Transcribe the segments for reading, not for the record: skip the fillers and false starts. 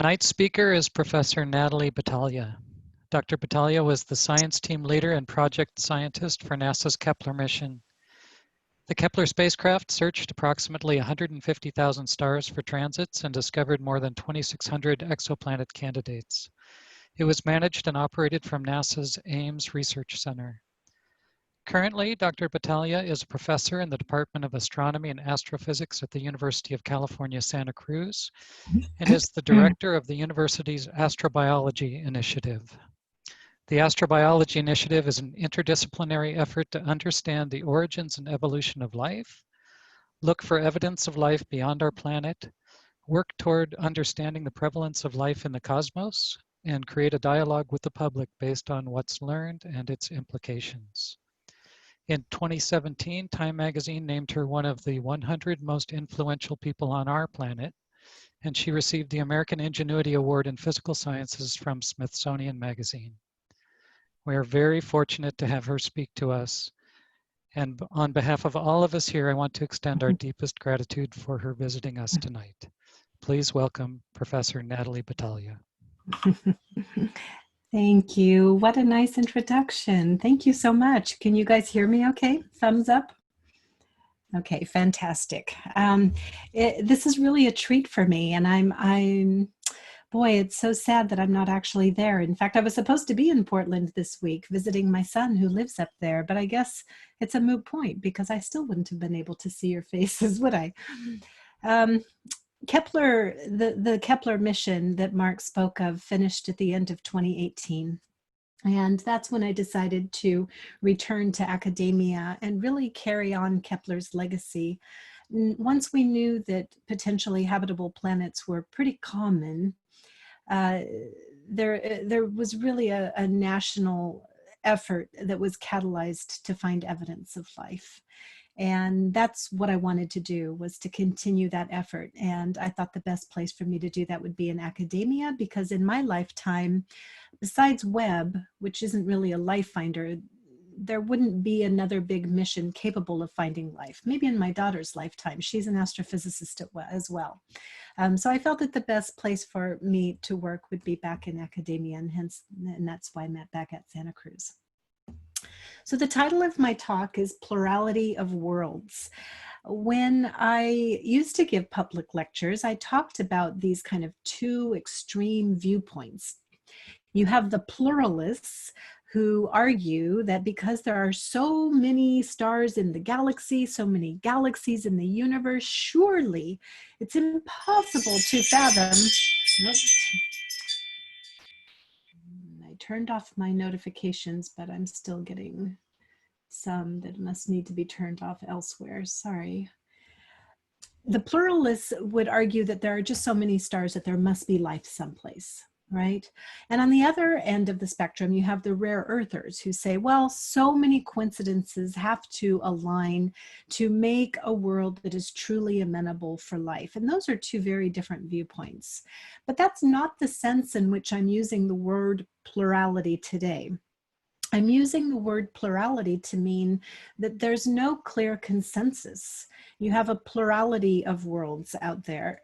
Tonight's speaker is Professor Natalie Batalha. Dr. Batalha was the science team leader and project scientist for NASA's Kepler mission. The Kepler spacecraft searched approximately 150,000 stars for transits and discovered more than 2,600 exoplanet candidates. It was managed and operated from NASA's Ames Research Center. Currently, Dr. Batalha is a professor in the Department of Astronomy and Astrophysics at the University of California, Santa Cruz, and is the director of the university's Astrobiology Initiative. The Astrobiology Initiative is an interdisciplinary effort to understand the origins and evolution of life, look for evidence of life beyond our planet, work toward understanding the prevalence of life in the cosmos, and create a dialogue with the public based on what's learned and its implications. In 2017, Time magazine named her one of the 100 most influential people on our planet, and she received the American Ingenuity Award in Physical Sciences from Smithsonian Magazine. We are very fortunate to have her speak to us, and on behalf of all of us here, I want to extend our deepest gratitude for her visiting us tonight. Please welcome Professor Natalie Batalha. Thank you. What a nice introduction. Thank you so much. Can you guys hear me okay? Thumbs up? Okay, fantastic. This is really a treat for me, and boy, it's so sad that I'm not actually there. In fact, I was supposed to be in Portland this week visiting my son who lives up there, but I guess it's a moot point because I still wouldn't have been able to see your faces, would I? Kepler, the Kepler mission that Mark spoke of finished at the end of 2018. And that's when I decided to return to academia and really carry on Kepler's legacy. Once we knew that potentially habitable planets were pretty common, there was really a national effort that was catalyzed to find evidence of life. And that's what I wanted to do, was to continue that effort. And I thought the best place for me to do that would be in academia, because in my lifetime, besides Webb, which isn't really a life finder, there wouldn't be another big mission capable of finding life. Maybe in my daughter's lifetime. She's an astrophysicist as well. So I felt that the best place for me to work would be back in academia, and that's why I'm back at Santa Cruz. So the title of my talk is Plurality of Worlds. When I used to give public lectures, I talked about these kind of two extreme viewpoints. You have the pluralists who argue that because there are so many stars in the galaxy, so many galaxies in the universe, surely it's impossible to fathom. Oops. I turned off my notifications, but I'm still getting some that must need to be turned off elsewhere. Sorry. The pluralists would argue that there are just so many stars that there must be life someplace, right? And on the other end of the spectrum, you have the rare earthers who say, well, so many coincidences have to align to make a world that is truly amenable for life. And those are two very different viewpoints. But that's not the sense in which I'm using the word plurality today. I'm using the word plurality to mean that there's no clear consensus. You have a plurality of worlds out there.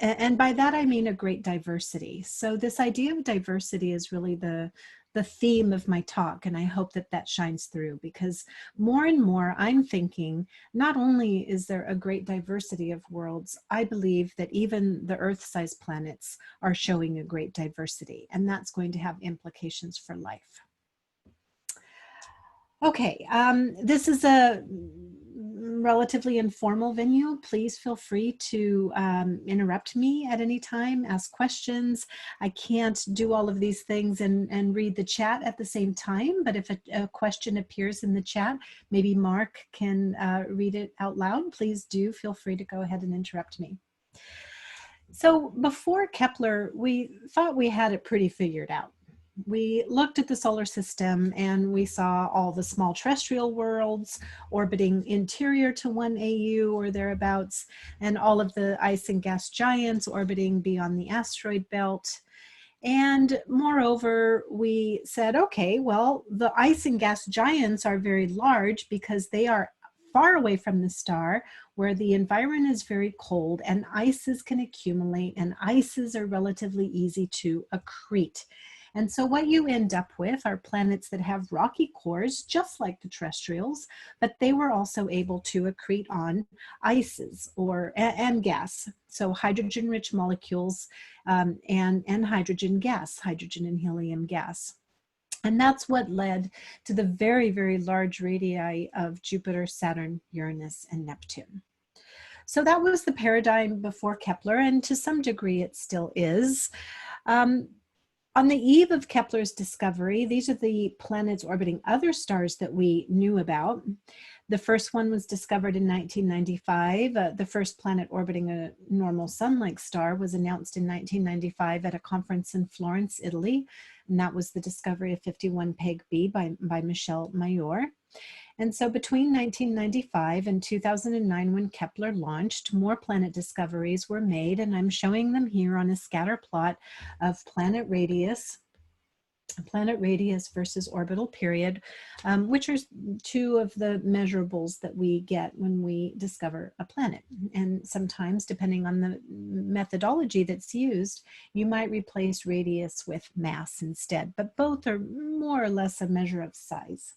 And by that, I mean a great diversity. So this idea of diversity is really the theme of my talk. And I hope that that shines through, because more and more I'm thinking, not only is there a great diversity of worlds, I believe that even the Earth-sized planets are showing a great diversity. And that's going to have implications for life. Okay, this is a relatively informal venue. Please feel free to interrupt me at any time, ask questions. I can't do all of these things and read the chat at the same time, but if a question appears in the chat, maybe Mark can read it out loud. Please do feel free to go ahead and interrupt me. So before Kepler, we thought we had it pretty figured out. We looked at the solar system and we saw all the small terrestrial worlds orbiting interior to 1 AU or thereabouts, and all of the ice and gas giants orbiting beyond the asteroid belt. And moreover, we said, okay, well, the ice and gas giants are very large because they are far away from the star, where the environment is very cold and ices can accumulate, and ices are relatively easy to accrete. And so what you end up with are planets that have rocky cores, just like the terrestrials, but they were also able to accrete on ices and gas. So hydrogen-rich molecules and hydrogen gas, hydrogen and helium gas. And that's what led to the very, very large radii of Jupiter, Saturn, Uranus, and Neptune. So that was the paradigm before Kepler, and to some degree it still is. On the eve of Kepler's discovery, these are the planets orbiting other stars that we knew about. The first one was discovered in 1995. The first planet orbiting a normal sun-like star was announced in 1995 at a conference in Florence, Italy. And that was the discovery of 51 Peg B by Michel Mayor. And so between 1995 and 2009, when Kepler launched, more planet discoveries were made, and I'm showing them here on a scatter plot of planet radius versus orbital period, which are two of the measurables that we get when we discover a planet. And sometimes, depending on the methodology that's used, you might replace radius with mass instead, but both are more or less a measure of size.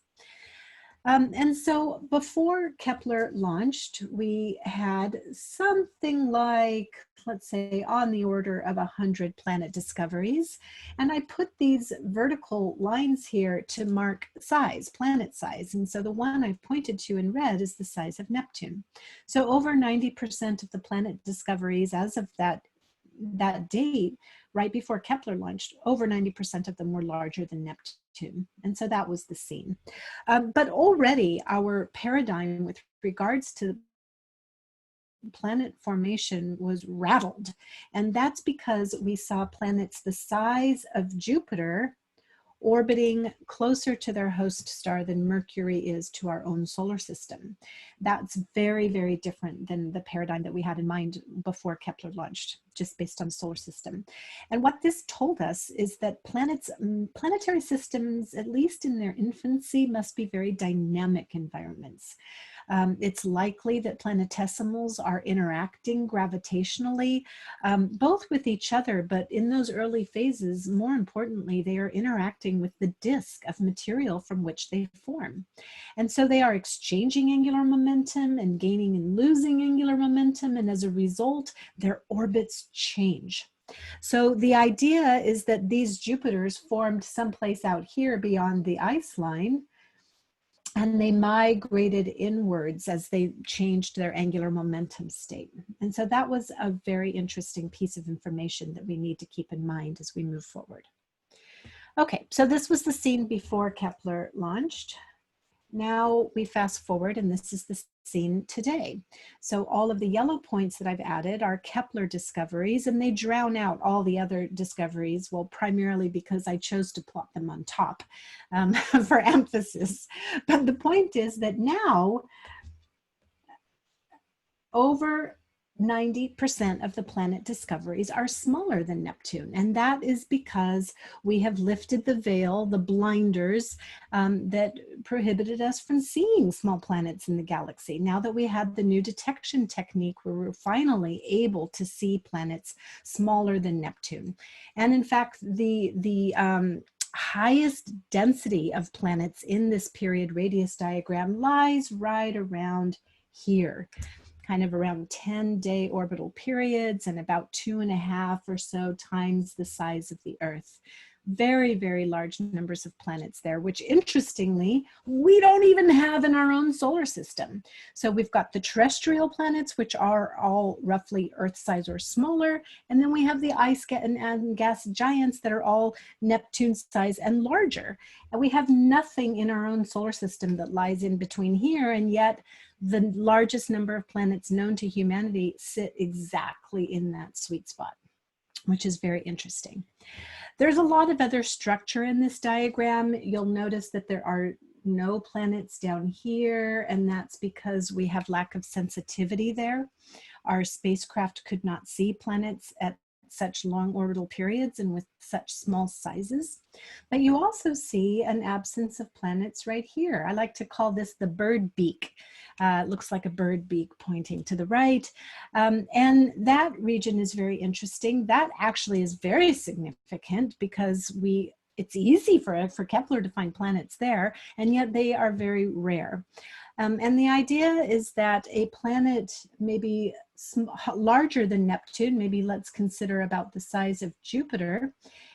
And so before Kepler launched, we had something like, let's say, on the order of 100 planet discoveries. And I put these vertical lines here to mark size, planet size. And so the one I've pointed to in red is the size of Neptune. So over 90% of the planet discoveries as of that date, right before Kepler launched, over 90% of them were larger than Neptune. And so that was the scene. But already our paradigm with regards to planet formation was rattled. And that's because we saw planets the size of Jupiter orbiting closer to their host star than Mercury is to our own solar system. That's very, very different than the paradigm that we had in mind before Kepler launched, just based on solar system. And what this told us is that planetary systems, at least in their infancy, must be very dynamic environments. It's likely that planetesimals are interacting gravitationally, both with each other, but in those early phases, more importantly, they are interacting with the disk of material from which they form. And so they are exchanging angular momentum and gaining and losing angular momentum, and as a result, their orbits change. So the idea is that these Jupiters formed someplace out here beyond the ice line, and they migrated inwards as they changed their angular momentum state. And so that was a very interesting piece of information that we need to keep in mind as we move forward. Okay, so this was the scene before Kepler launched. Now we fast forward, and this is the scene today. So all of the yellow points that I've added are Kepler discoveries, and they drown out all the other discoveries, well, primarily because I chose to plot them on top for emphasis. But the point is that now over 90% of the planet discoveries are smaller than Neptune. And that is because we have lifted the veil, the blinders that prohibited us from seeing small planets in the galaxy. Now that we had the new detection technique, we were finally able to see planets smaller than Neptune. And in fact, the highest density of planets in this period radius diagram lies right around here, kind of around 10-day orbital periods and about 2.5 or so times the size of the Earth. Very, very large numbers of planets there, which interestingly, we don't even have in our own solar system. So we've got the terrestrial planets, which are all roughly Earth size or smaller. And then we have the ice and gas giants that are all Neptune size and larger. And we have nothing in our own solar system that lies in between here. And yet the largest number of planets known to humanity sit exactly in that sweet spot, which is very interesting. There's a lot of other structure in this diagram. You'll notice that there are no planets down here, and that's because we have lack of sensitivity there. Our spacecraft could not see planets at such long orbital periods and with such small sizes. But you also see an absence of planets right here. I like to call this the bird beak. It looks like a bird beak pointing to the right. And that region is very interesting. That actually is very significant because it's easy for Kepler to find planets there, and yet they are very rare. And the idea is that a planet maybe larger than Neptune, maybe let's consider about the size of Jupiter,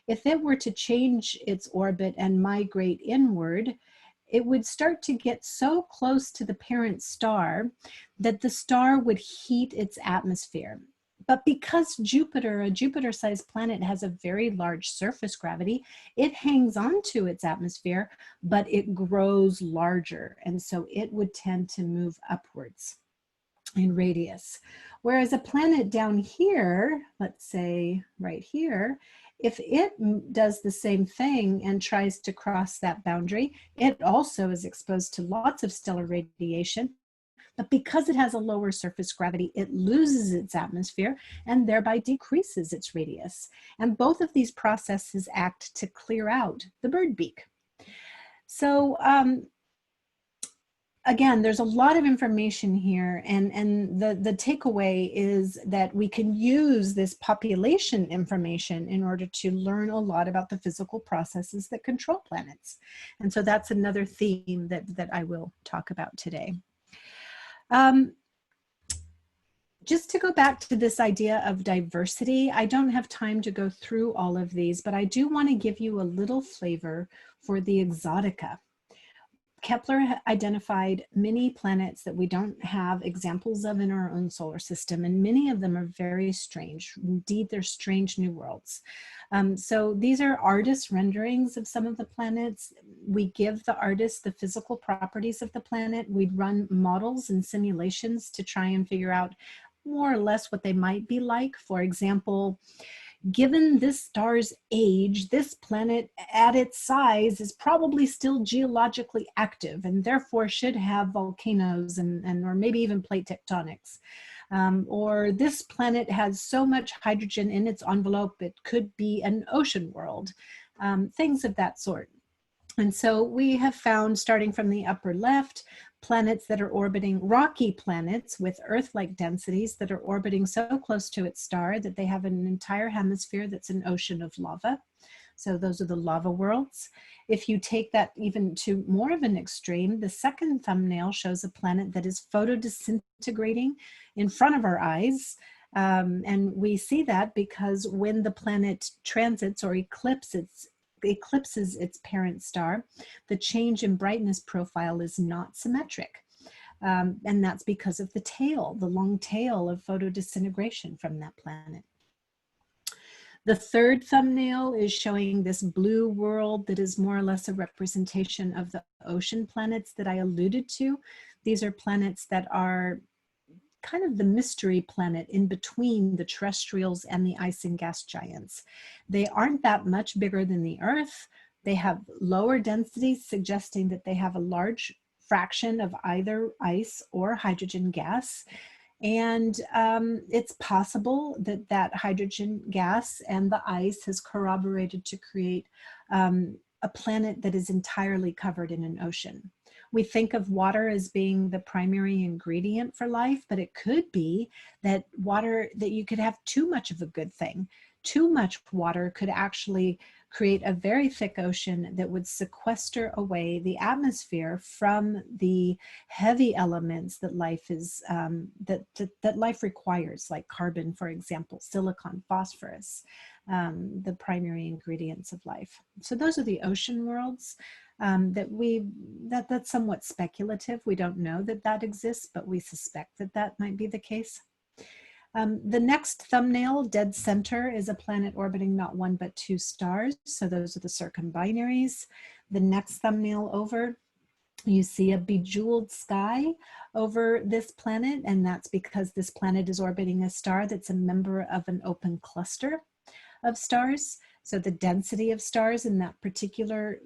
if it were to change its orbit and migrate inward, it would start to get so close to the parent star that the star would heat its atmosphere. But because Jupiter, a Jupiter-sized planet, has a very large surface gravity, it hangs on to its atmosphere, but it grows larger. And so it would tend to move upwards in radius. Whereas a planet down here, let's say right here, if it does the same thing and tries to cross that boundary, it also is exposed to lots of stellar radiation. But because it has a lower surface gravity, it loses its atmosphere and thereby decreases its radius. And both of these processes act to clear out the bird beak. So again, there's a lot of information here, and the takeaway is that we can use this population information in order to learn a lot about the physical processes that control planets. And so that's another theme that I will talk about today. Just to go back to this idea of diversity, I don't have time to go through all of these, but I do want to give you a little flavor for the exotica. Kepler identified many planets that we don't have examples of in our own solar system, and many of them are very strange. Indeed, they're strange new worlds. So these are artist renderings of some of the planets. We give the artist the physical properties of the planet. We'd run models and simulations to try and figure out more or less what they might be like. For example, given this star's age, this planet at its size is probably still geologically active and therefore should have volcanoes and or maybe even plate tectonics. Or this planet has so much hydrogen in its envelope, it could be an ocean world, things of that sort. And so we have found, starting from the upper left, planets that are orbiting, rocky planets with Earth-like densities that are orbiting so close to its star that they have an entire hemisphere that's an ocean of lava. So those are the lava worlds. If you take that even to more of an extreme, the second thumbnail shows a planet that is photodisintegrating in front of our eyes. And we see that because when the planet transits or eclipses its parent star, the change in brightness profile is not symmetric. And that's because of the tail, the long tail of photodisintegration from that planet. The third thumbnail is showing this blue world that is more or less a representation of the ocean planets that I alluded to. These are planets that are kind of the mystery planet in between the terrestrials and the ice and gas giants. They aren't that much bigger than the Earth. They have lower densities, suggesting that they have a large fraction of either ice or hydrogen gas. And it's possible that that hydrogen gas and the ice has corroborated to create a planet that is entirely covered in an ocean. We think of water as being the primary ingredient for life, but it could be that that you could have too much of a good thing. Too much water could actually create a very thick ocean that would sequester away the atmosphere from the heavy elements that life is that life requires, like carbon, for example, silicon, phosphorus, the primary ingredients of life. So those are the ocean worlds. That's somewhat speculative. We don't know that that exists, but we suspect that that might be the case. The next thumbnail, dead center, is a planet orbiting not one but two stars. So those are the circumbinaries. The next thumbnail over, you see a bejeweled sky over this planet, and that's because this planet is orbiting a star that's a member of an open cluster. of stars. So the density of stars in that particular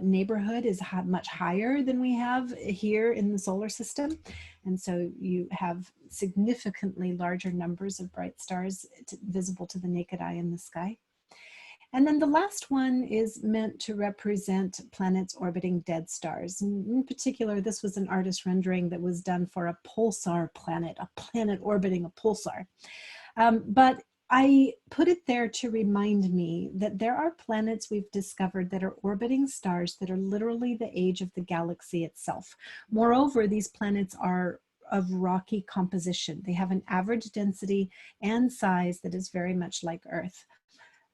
neighborhood is much higher than we have here in the solar system. And so you have significantly larger numbers of bright stars visible to the naked eye in the sky. And then the last one is meant to represent planets orbiting dead stars. And in particular, this was an artist rendering that was done for a pulsar planet, a planet orbiting a pulsar. But I put it there to remind me that there are planets we've discovered that are orbiting stars that are literally the age of the galaxy itself. Moreover, these planets are of rocky composition. They have an average density and size that is very much like Earth.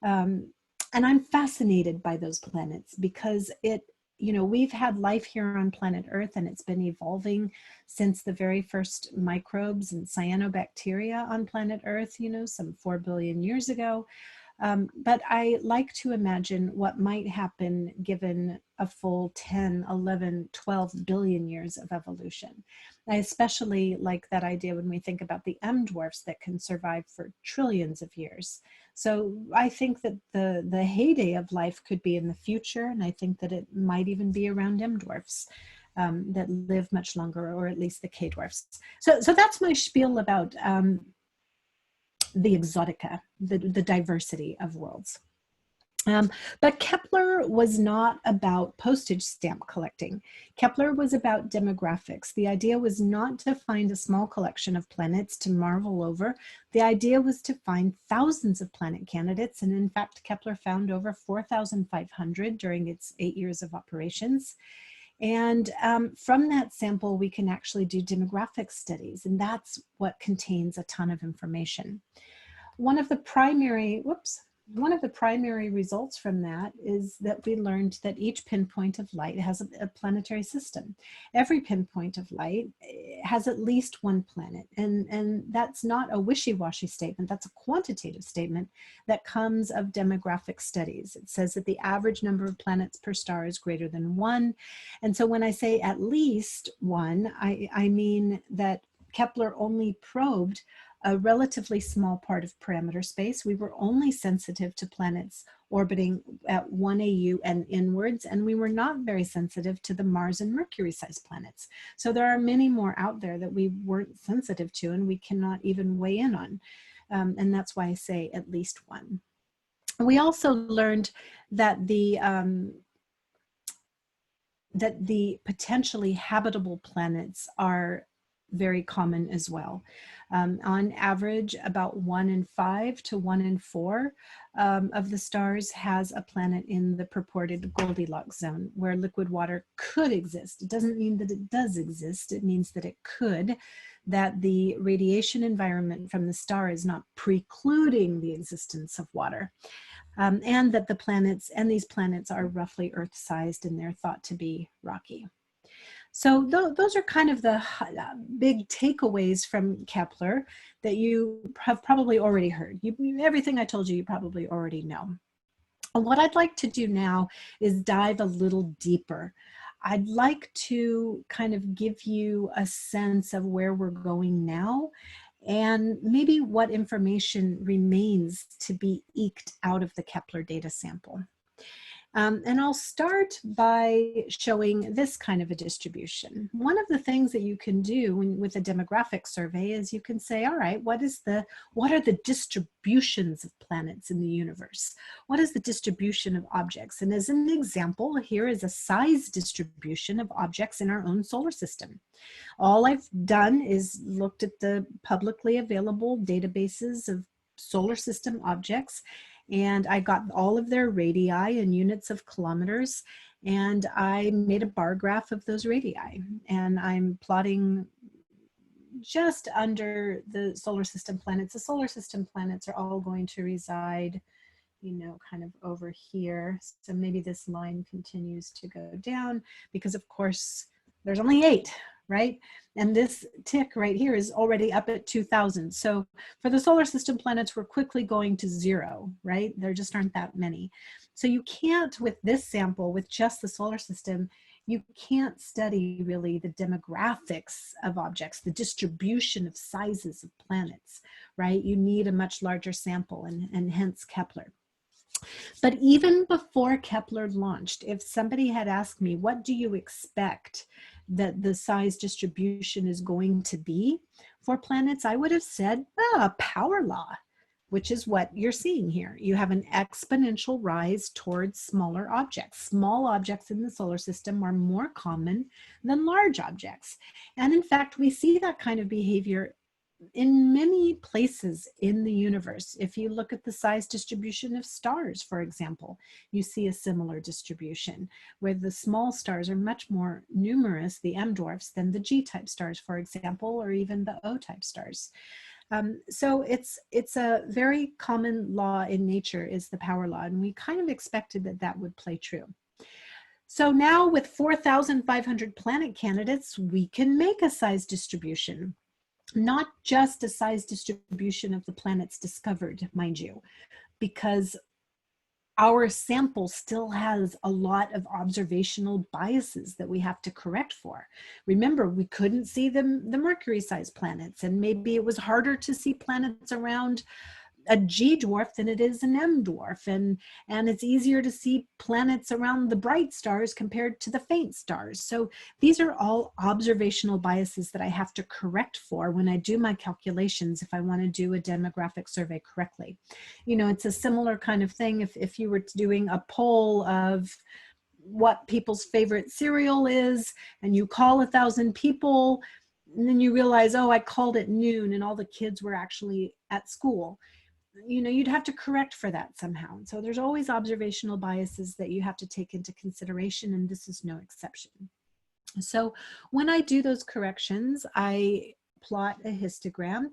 And I'm fascinated by those planets because we've had life here on planet Earth, and it's been evolving since the very first microbes and cyanobacteria on planet Earth, some 4 billion years ago. But I like to imagine what might happen given a full 10, 11, 12 billion years of evolution. I especially like that idea when we think about the M dwarfs that can survive for trillions of years. So I think that the heyday of life could be in the future, and I think that it might even be around M dwarfs that live much longer, or at least the K dwarfs. So that's my spiel about the exotica, the diversity of worlds. But Kepler was not about postage stamp collecting. Kepler was about demographics. The idea was not to find a small collection of planets to marvel over. The idea was to find thousands of planet candidates. And in fact, Kepler found over 4,500 during its 8 years of operations. And from that sample, we can actually do demographic studies, and that's what contains a ton of information. One of the primary results from that is that we learned that each pinpoint of light has a planetary system. Every pinpoint of light has at least one planet, and that's not a wishy-washy statement. That's a quantitative statement that comes of demographic studies. It says that the average number of planets per star is greater than 1. And so when I say at least 1, I mean that Kepler only probed a relatively small part of parameter space. We were only sensitive to planets orbiting at 1 AU and inwards, and we were not very sensitive to the Mars and Mercury sized planets. So there are many more out there that we weren't sensitive to and we cannot even weigh in on. And that's why I say at least 1. We also learned that the potentially habitable planets are very common as well. On average, about 1 in 5 to 1 in 4 of the stars has a planet in the purported Goldilocks zone where liquid water could exist. It doesn't mean that it does exist. It means that it could, that the radiation environment from the star is not precluding the existence of water. And that the planets and these planets are roughly Earth-sized and they're thought to be rocky. So those are kind of the big takeaways from Kepler that you have probably already heard. Everything I told you, you probably already know. And what I'd like to do now is dive a little deeper. I'd like to kind of give you a sense of where we're going now and maybe what information remains to be eked out of the Kepler data sample. And I'll start by showing this kind of a distribution. One of the things that you can do with a demographic survey is you can say, all right, what are the distributions of planets in the universe? What is the distribution of objects? And as an example, here is a size distribution of objects in our own solar system. All I've done is looked at the publicly available databases of solar system objects, and I got all of their radii in units of kilometers, and I made a bar graph of those radii, and I'm plotting just under the solar system planets. The solar system planets are all going to reside, kind of over here. So maybe this line continues to go down because of course there's only 8, right? And this tick right here is already up at 2,000. So for the solar system planets, we're quickly going to 0, right? There just aren't that many. So you can't, with this sample, with just the solar system, you can't study really the demographics of objects, the distribution of sizes of planets, right? You need a much larger sample, and hence Kepler. But even before Kepler launched, if somebody had asked me, what do you expect that the size distribution is going to be for planets, I would have said, a power law, which is what you're seeing here. You have an exponential rise towards smaller objects. Small objects in the solar system are more common than large objects. And in fact, we see that kind of behavior in many places in the universe. If you look at the size distribution of stars, for example, you see a similar distribution where the small stars are much more numerous, the M dwarfs, than the G-type stars, for example, or even the O-type stars. So it's a very common law in nature, is the power law, and we kind of expected that that would play true. So now with 4,500 planet candidates, we can make a size distribution. Not just a size distribution of the planets discovered, mind you, because our sample still has a lot of observational biases that we have to correct for. Remember, we couldn't see the Mercury-sized planets, and maybe it was harder to see planets around a G dwarf than it is an M dwarf, and it's easier to see planets around the bright stars compared to the faint stars. So these are all observational biases that I have to correct for when I do my calculations if I want to do a demographic survey correctly. You know, it's a similar kind of thing if you were doing a poll of what people's favorite cereal is, and you call 1,000 people, and then you realize, oh, I called at noon and all the kids were actually at school. You know, you'd have to correct for that somehow. So there's always observational biases that you have to take into consideration, and this is no exception. So when I do those corrections, I plot a histogram,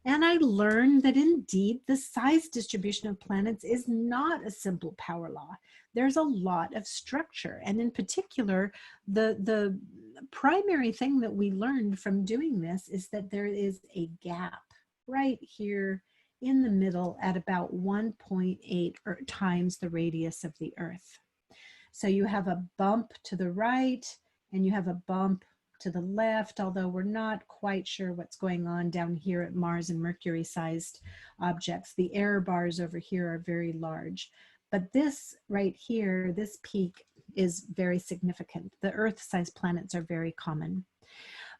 and I learn that indeed the size distribution of planets is not a simple power law. There's a lot of structure, and in particular, the primary thing that we learned from doing this is that there is a gap right here in the middle at about 1.8 times the radius of the Earth. So you have a bump to the right and you have a bump to the left, although we're not quite sure what's going on down here at Mars and Mercury sized objects. The error bars over here are very large. But this right here, this peak is very significant. The Earth-sized planets are very common.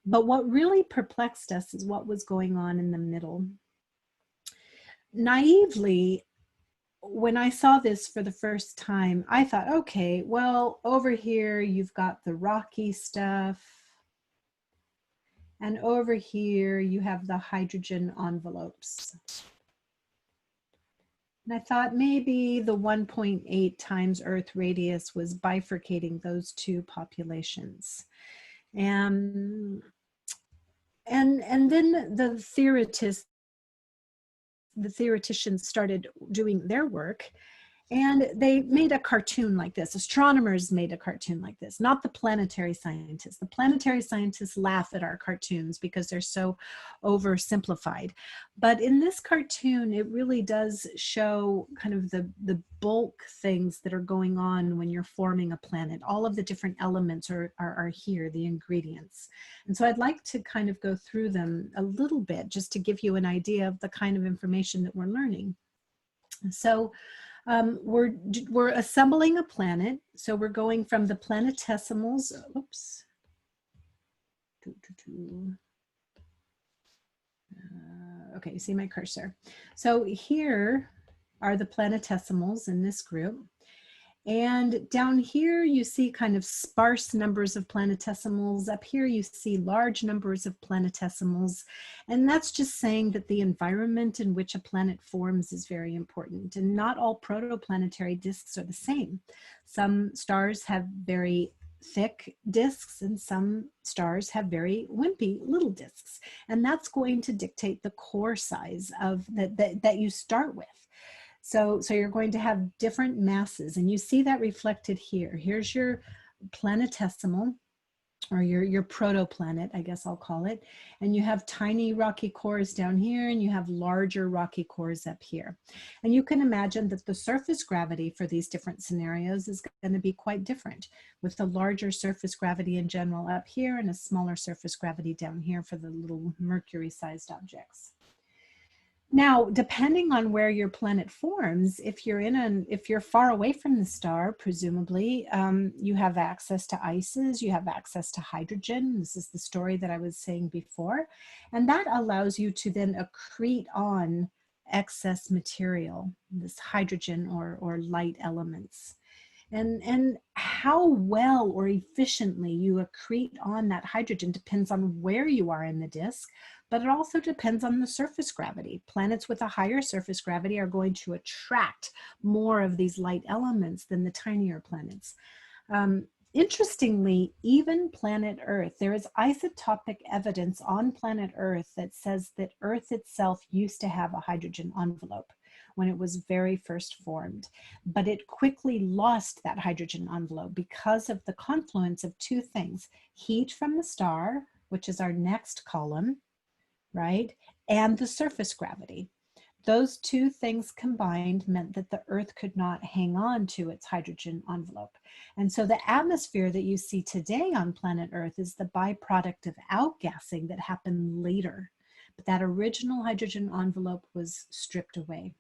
But what really perplexed us is what was going on in the middle. Naively, when I saw this for the first time, I thought, okay, well, over here you've got the rocky stuff, and over here you have the hydrogen envelopes. And I thought maybe the 1.8 times Earth radius was bifurcating those two populations. And then the theoreticians started doing their work, and they made a cartoon like this. Astronomers made a cartoon like this, not the planetary scientists. The planetary scientists laugh at our cartoons because they're so oversimplified. But in this cartoon, it really does show kind of the bulk things that are going on when you're forming a planet. All of the different elements are here, the ingredients. And so I'd like to kind of go through them a little bit just to give you an idea of the kind of information that we're learning. So we're assembling a planet. So we're going from the planetesimals. Oops. Okay, you see my cursor. So here are the planetesimals in this group. And down here you see kind of sparse numbers of planetesimals. Up here you see large numbers of planetesimals. And that's just saying that the environment in which a planet forms is very important. And not all protoplanetary disks are the same. Some stars have very thick disks and some stars have very wimpy little disks. And that's going to dictate the core size of that you start with. So you're going to have different masses, and you see that reflected here. Here's your planetesimal. or your protoplanet, I guess I'll call it. And you have tiny rocky cores down here, and you have larger rocky cores up here. And you can imagine that the surface gravity for these different scenarios is going to be quite different, with a larger surface gravity in general up here and a smaller surface gravity down here for the little Mercury-sized objects. Now, depending on where your planet forms, if you're far away from the star, presumably, you have access to ices, you have access to hydrogen. This is the story that I was saying before. And that allows you to then accrete on excess material, this hydrogen or light elements. And how well or efficiently you accrete on that hydrogen depends on where you are in the disk, but it also depends on the surface gravity. Planets with a higher surface gravity are going to attract more of these light elements than the tinier planets. Interestingly, even planet Earth, there is isotopic evidence on planet Earth that says that Earth itself used to have a hydrogen envelope when it was very first formed, but it quickly lost that hydrogen envelope because of the confluence of two things: heat from the star, which is our next column, right, and the surface gravity. Those two things combined meant that the Earth could not hang on to its hydrogen envelope. And so the atmosphere that you see today on planet Earth is the byproduct of outgassing that happened later. But that original hydrogen envelope was stripped away.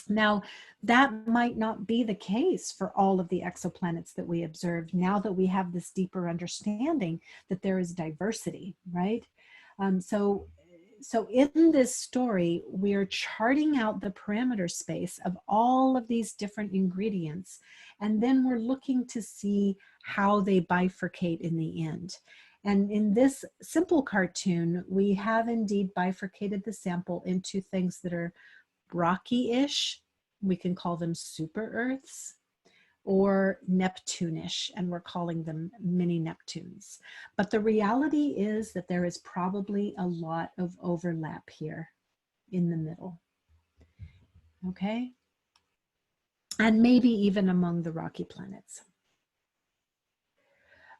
Now, that might not be the case for all of the exoplanets that we observed now that we have this deeper understanding that there is diversity, right? So in this story, we are charting out the parameter space of all of these different ingredients, and then we're looking to see how they bifurcate in the end. And in this simple cartoon, we have indeed bifurcated the sample into things that are rocky-ish, we can call them super Earths, or Neptune-ish, and we're calling them mini Neptunes. But the reality is that there is probably a lot of overlap here in the middle, okay? And maybe even among the rocky planets.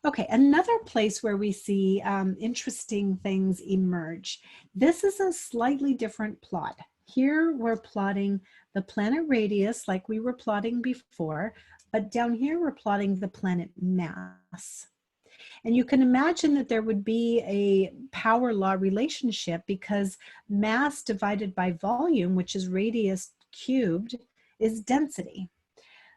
Okay, another place where we see interesting things emerge. This is a slightly different plot. Here we're plotting the planet radius like we were plotting before, but down here we're plotting the planet mass. And you can imagine that there would be a power law relationship because mass divided by volume, which is radius cubed, is density.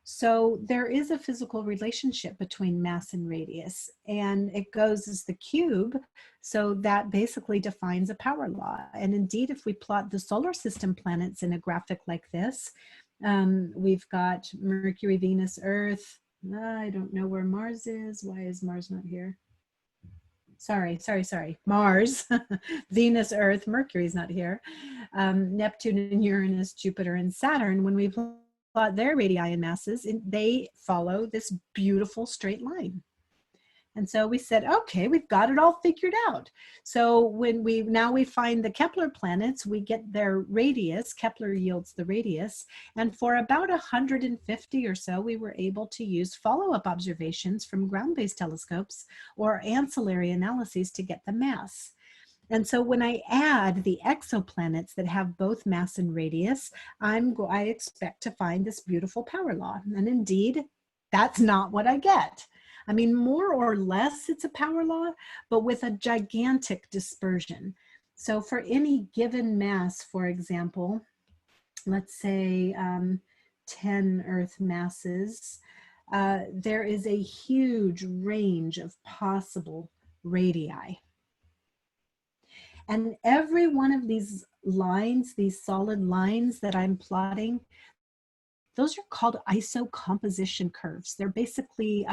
So there is a physical relationship between mass and radius, and it goes as the cube. So that basically defines a power law. And indeed, if we plot the solar system planets in a graphic like this, we've got Mercury, Venus, Earth. I don't know where Mars is. Why is Mars not here? Sorry. Mars, Venus, Earth, Mercury's not here. Neptune and Uranus, Jupiter and Saturn. When we plot their radii and masses, they follow this beautiful straight line. And so we said, okay, we've got it all figured out. So when we find the Kepler planets, we get their radius. Kepler yields the radius. And for about 150 or so, we were able to use follow-up observations from ground-based telescopes or ancillary analyses to get the mass. And so when I add the exoplanets that have both mass and radius, I expect to find this beautiful power law. And indeed, that's not what I get. I mean, more or less it's a power law, but with a gigantic dispersion. So for any given mass, for example, let's say 10 Earth masses, there is a huge range of possible radii. And every one of these lines, these solid lines that I'm plotting, those are called isocomposition curves. They're basically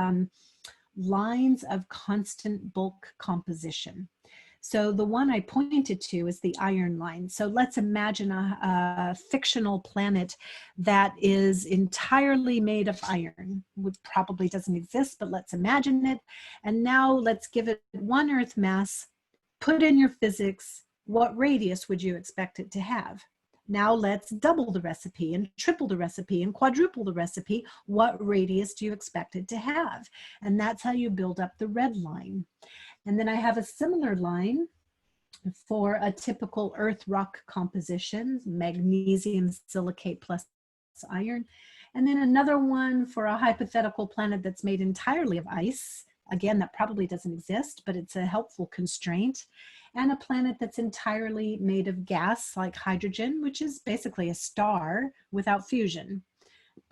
lines of constant bulk composition. So the one I pointed to is the iron line. So let's imagine a fictional planet that is entirely made of iron. It probably doesn't exist, but let's imagine it. And now let's give it one Earth mass. Put in your physics, what radius would you expect it to have? Now let's double the recipe and triple the recipe and quadruple the recipe. What radius do you expect it to have? And that's how you build up the red line. And then I have a similar line for a typical earth rock composition, magnesium silicate plus iron. And then another one for a hypothetical planet that's made entirely of ice. Again, that probably doesn't exist, but it's a helpful constraint. And a planet that's entirely made of gas like hydrogen, which is basically a star without fusion.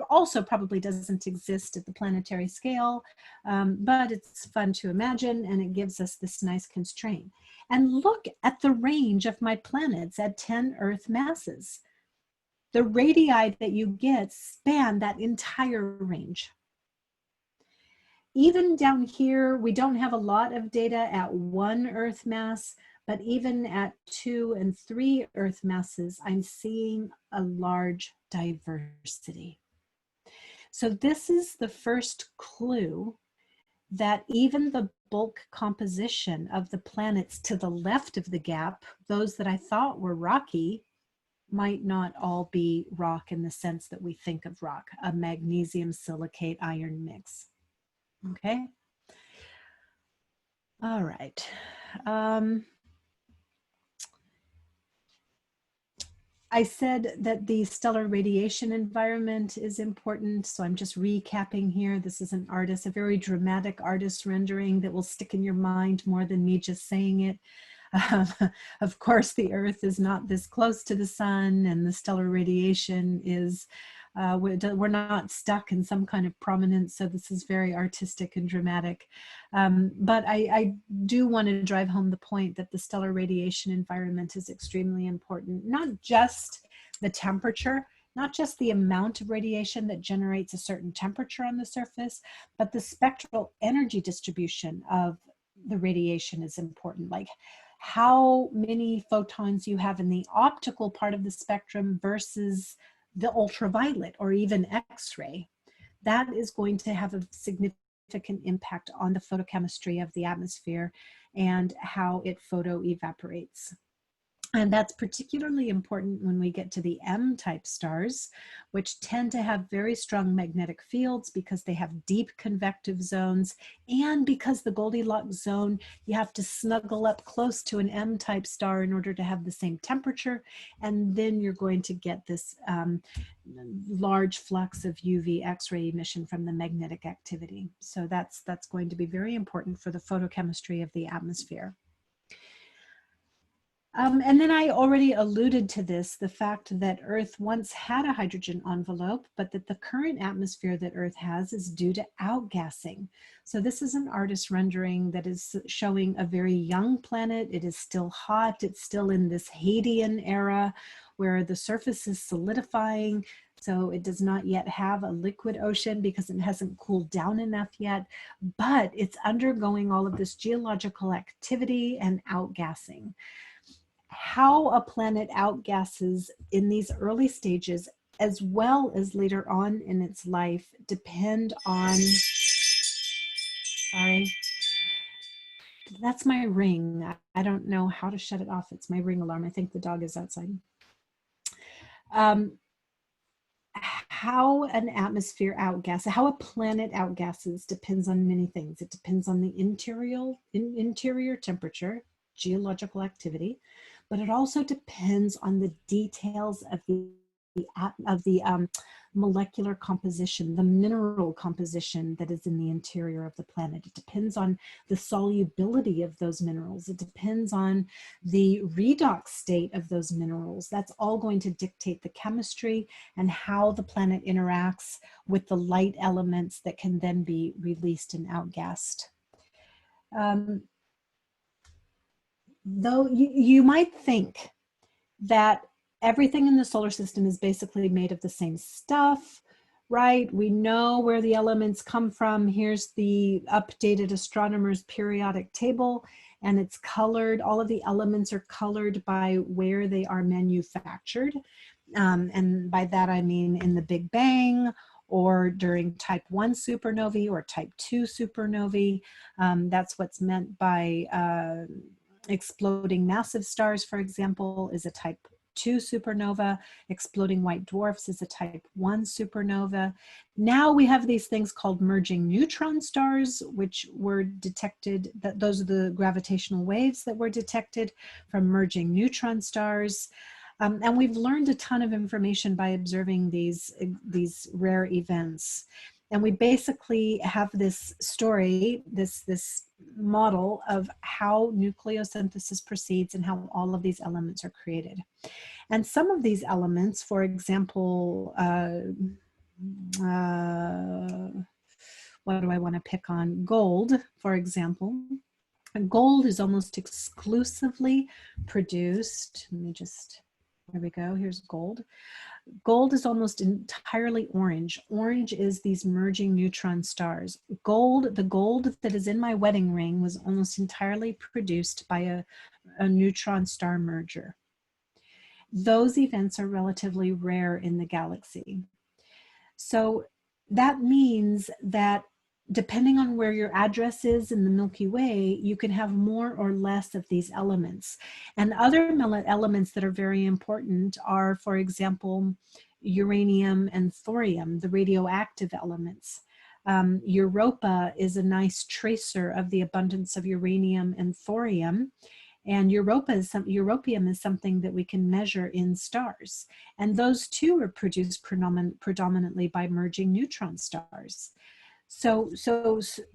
Also probably doesn't exist at the planetary scale, but it's fun to imagine, and it gives us this nice constraint. And look at the range of my planets at 10 Earth masses. The radii that you get span that entire range. Even down here, we don't have a lot of data at 1 Earth mass, but even at 2 and 3 Earth masses, I'm seeing a large diversity. So this is the first clue that even the bulk composition of the planets to the left of the gap, those that I thought were rocky, might not all be rock in the sense that we think of rock, a magnesium silicate iron mix. Okay. All right. I said that the stellar radiation environment is important, so I'm just recapping here. This is an artist, a very dramatic artist rendering that will stick in your mind more than me just saying it. Of course, the Earth is not this close to the sun, and the stellar radiation is, we're not stuck in some kind of prominence, so this is very artistic and dramatic. But I do want to drive home the point that the stellar radiation environment is extremely important, not just the temperature, not just the amount of radiation that generates a certain temperature on the surface, but the spectral energy distribution of the radiation is important. Like how many photons you have in the optical part of the spectrum versus the ultraviolet or even X-ray. That is going to have a significant impact on the photochemistry of the atmosphere and how it photoevaporates. And that's particularly important when we get to the M-type stars, which tend to have very strong magnetic fields because they have deep convective zones, and because the Goldilocks zone, you have to snuggle up close to an M-type star in order to have the same temperature, and then you're going to get this large flux of UV X-ray emission from the magnetic activity. So that's going to be very important for the photochemistry of the atmosphere. And then I already alluded to this, the fact that Earth once had a hydrogen envelope, but that the current atmosphere that Earth has is due to outgassing. So this is an artist rendering that is showing a very young planet. It is still hot. It's still in this Hadean era where the surface is solidifying. So it does not yet have a liquid ocean because it hasn't cooled down enough yet, but it's undergoing all of this geological activity and outgassing. How a planet outgasses in these early stages, as well as later on in its life, depend on, sorry, that's my ring. I don't know how to shut it off. It's my ring alarm. I think the dog is outside. How an atmosphere outgasses, how a planet outgasses depends on many things. It depends on the interior temperature, geological activity, but it also depends on the details of the molecular composition, the mineral composition that is in the interior of the planet. It depends on the solubility of those minerals. It depends on the redox state of those minerals. That's all going to dictate the chemistry and how the planet interacts with the light elements that can then be released and outgassed. Though you might think that everything in the solar system is basically made of the same stuff, right? We know where the elements come from. Here's the updated astronomer's periodic table, and it's colored. All of the elements are colored by where they are manufactured. And by that, I mean in the Big Bang, or during type 1 supernovae or type 2 supernovae. That's what's meant by exploding massive stars, for example, is a type 2 supernova. Exploding white dwarfs is a type 1 supernova. Now we have these things called merging neutron stars, which were detected, that those are the gravitational waves that were detected from merging neutron stars. And we've learned a ton of information by observing these rare events. And we basically have this story, this model of how nucleosynthesis proceeds and how all of these elements are created. And some of these elements, for example, what do I want to pick on? Gold, for example. Gold is almost exclusively produced. Let me just, there we go, here's gold. Gold is almost entirely orange. Orange is these merging neutron stars. Gold, the gold that is in my wedding ring was almost entirely produced by a neutron star merger. Those events are relatively rare in the galaxy. So that means that depending on where your address is in the Milky Way, you can have more or less of these elements. And other elements that are very important are, for example, uranium and thorium, the radioactive elements. Europa is a nice tracer of the abundance of uranium and thorium. And europium is something that we can measure in stars. And those two are produced predominantly by merging neutron stars. So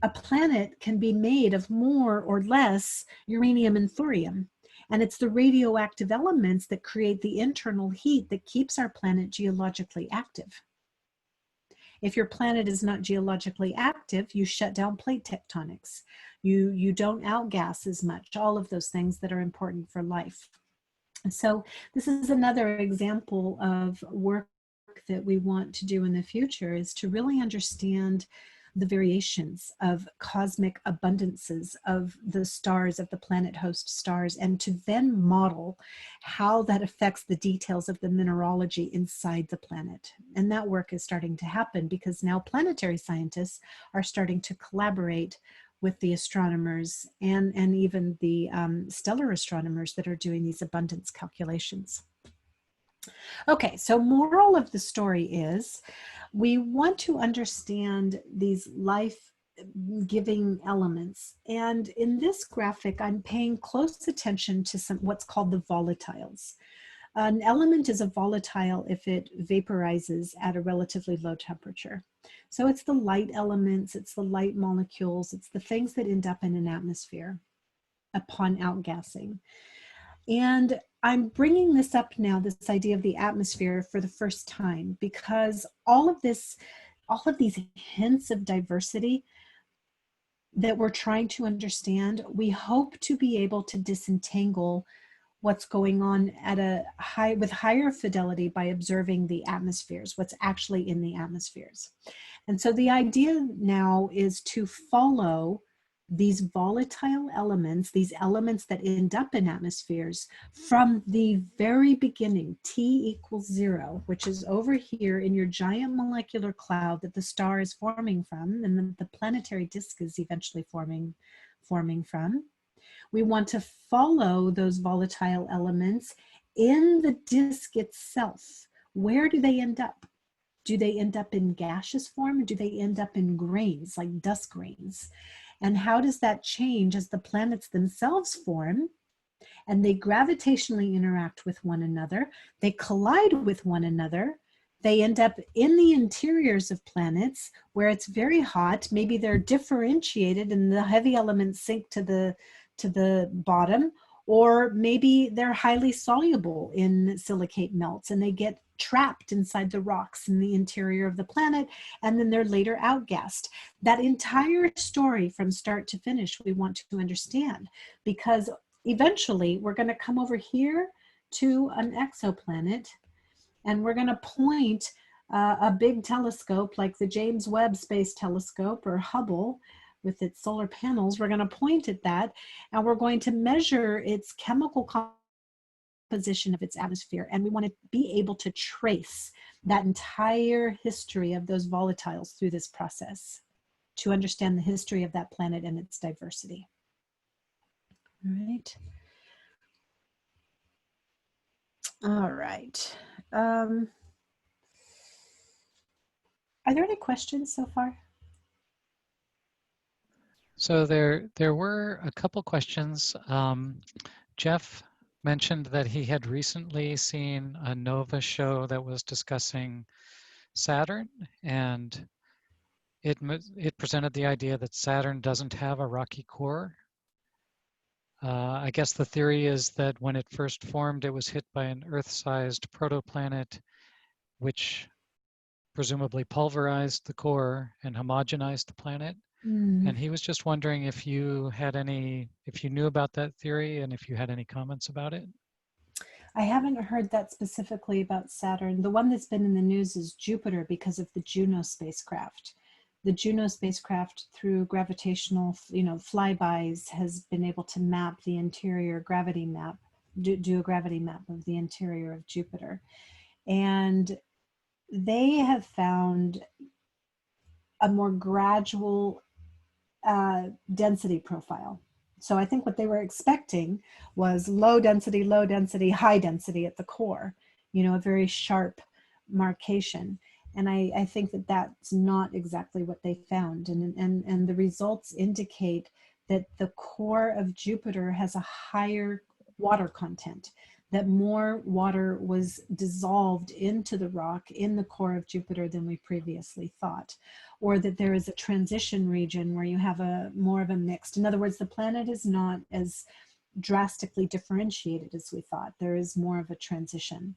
a planet can be made of more or less uranium and thorium. And it's the radioactive elements that create the internal heat that keeps our planet geologically active. If your planet is not geologically active, you shut down plate tectonics. You don't outgas as much, all of those things that are important for life. And so this is another example of work that we want to do in the future, is to really understand the variations of cosmic abundances of the stars, of the planet host stars, and to then model how that affects the details of the mineralogy inside the planet. And that work is starting to happen because now planetary scientists are starting to collaborate with the astronomers and even the stellar astronomers that are doing these abundance calculations. Okay, so moral of the story is we want to understand these life-giving elements. And in this graphic, I'm paying close attention to what's called the volatiles. An element is a volatile if it vaporizes at a relatively low temperature. So it's the light elements, it's the light molecules, it's the things that end up in an atmosphere upon outgassing. And I'm bringing this up now, this idea of the atmosphere, for the first time, because all of these hints of diversity that we're trying to understand, we hope to be able to disentangle what's going on at with higher fidelity by observing the atmospheres, what's actually in the atmospheres. And so the idea now is to follow these volatile elements, these elements that end up in atmospheres, from the very beginning, T = 0, which is over here in your giant molecular cloud that the star is forming from, and then the planetary disk is eventually forming from. We want to follow those volatile elements in the disk itself. Where do they end up? Do they end up in gaseous form, or do they end up in grains, like dust grains? And how does that change as the planets themselves form and they gravitationally interact with one another? They collide with one another. They end up in the interiors of planets where it's very hot. Maybe they're differentiated and the heavy elements sink to the bottom, or maybe they're highly soluble in silicate melts and they get trapped inside the rocks in the interior of the planet, and then they're later outgassed. That entire story from start to finish we want to understand, because eventually we're going to come over here to an exoplanet and we're going to point a big telescope like the James Webb Space Telescope or Hubble with its solar panels. We're going to point at that and we're going to measure its chemical composition of its atmosphere, and we want to be able to trace that entire history of those volatiles through this process to understand the history of that planet and its diversity. All right. All right. Are there any questions so far? So there were a couple questions. Jeff mentioned that he had recently seen a NOVA show that was discussing Saturn, and it presented the idea that Saturn doesn't have a rocky core. I guess the theory is that when it first formed, it was hit by an Earth-sized protoplanet, which presumably pulverized the core and homogenized the planet. Mm. And he was just wondering if you knew about that theory and if you had any comments about it. I haven't heard that specifically about Saturn. The one that's been in the news is Jupiter because of the Juno spacecraft. The Juno spacecraft, through gravitational, flybys, has been able to map the interior gravity map, do a gravity map of the interior of Jupiter. And they have found a more gradual density profile. So I think what they were expecting was low density, high density at the core, a very sharp marcation. And I think that that's not exactly what they found. And the results indicate that the core of Jupiter has a higher water content, that more water was dissolved into the rock in the core of Jupiter than we previously thought, or that there is a transition region where you have a more of a mixed. In other words, the planet is not as drastically differentiated as we thought. There is more of a transition.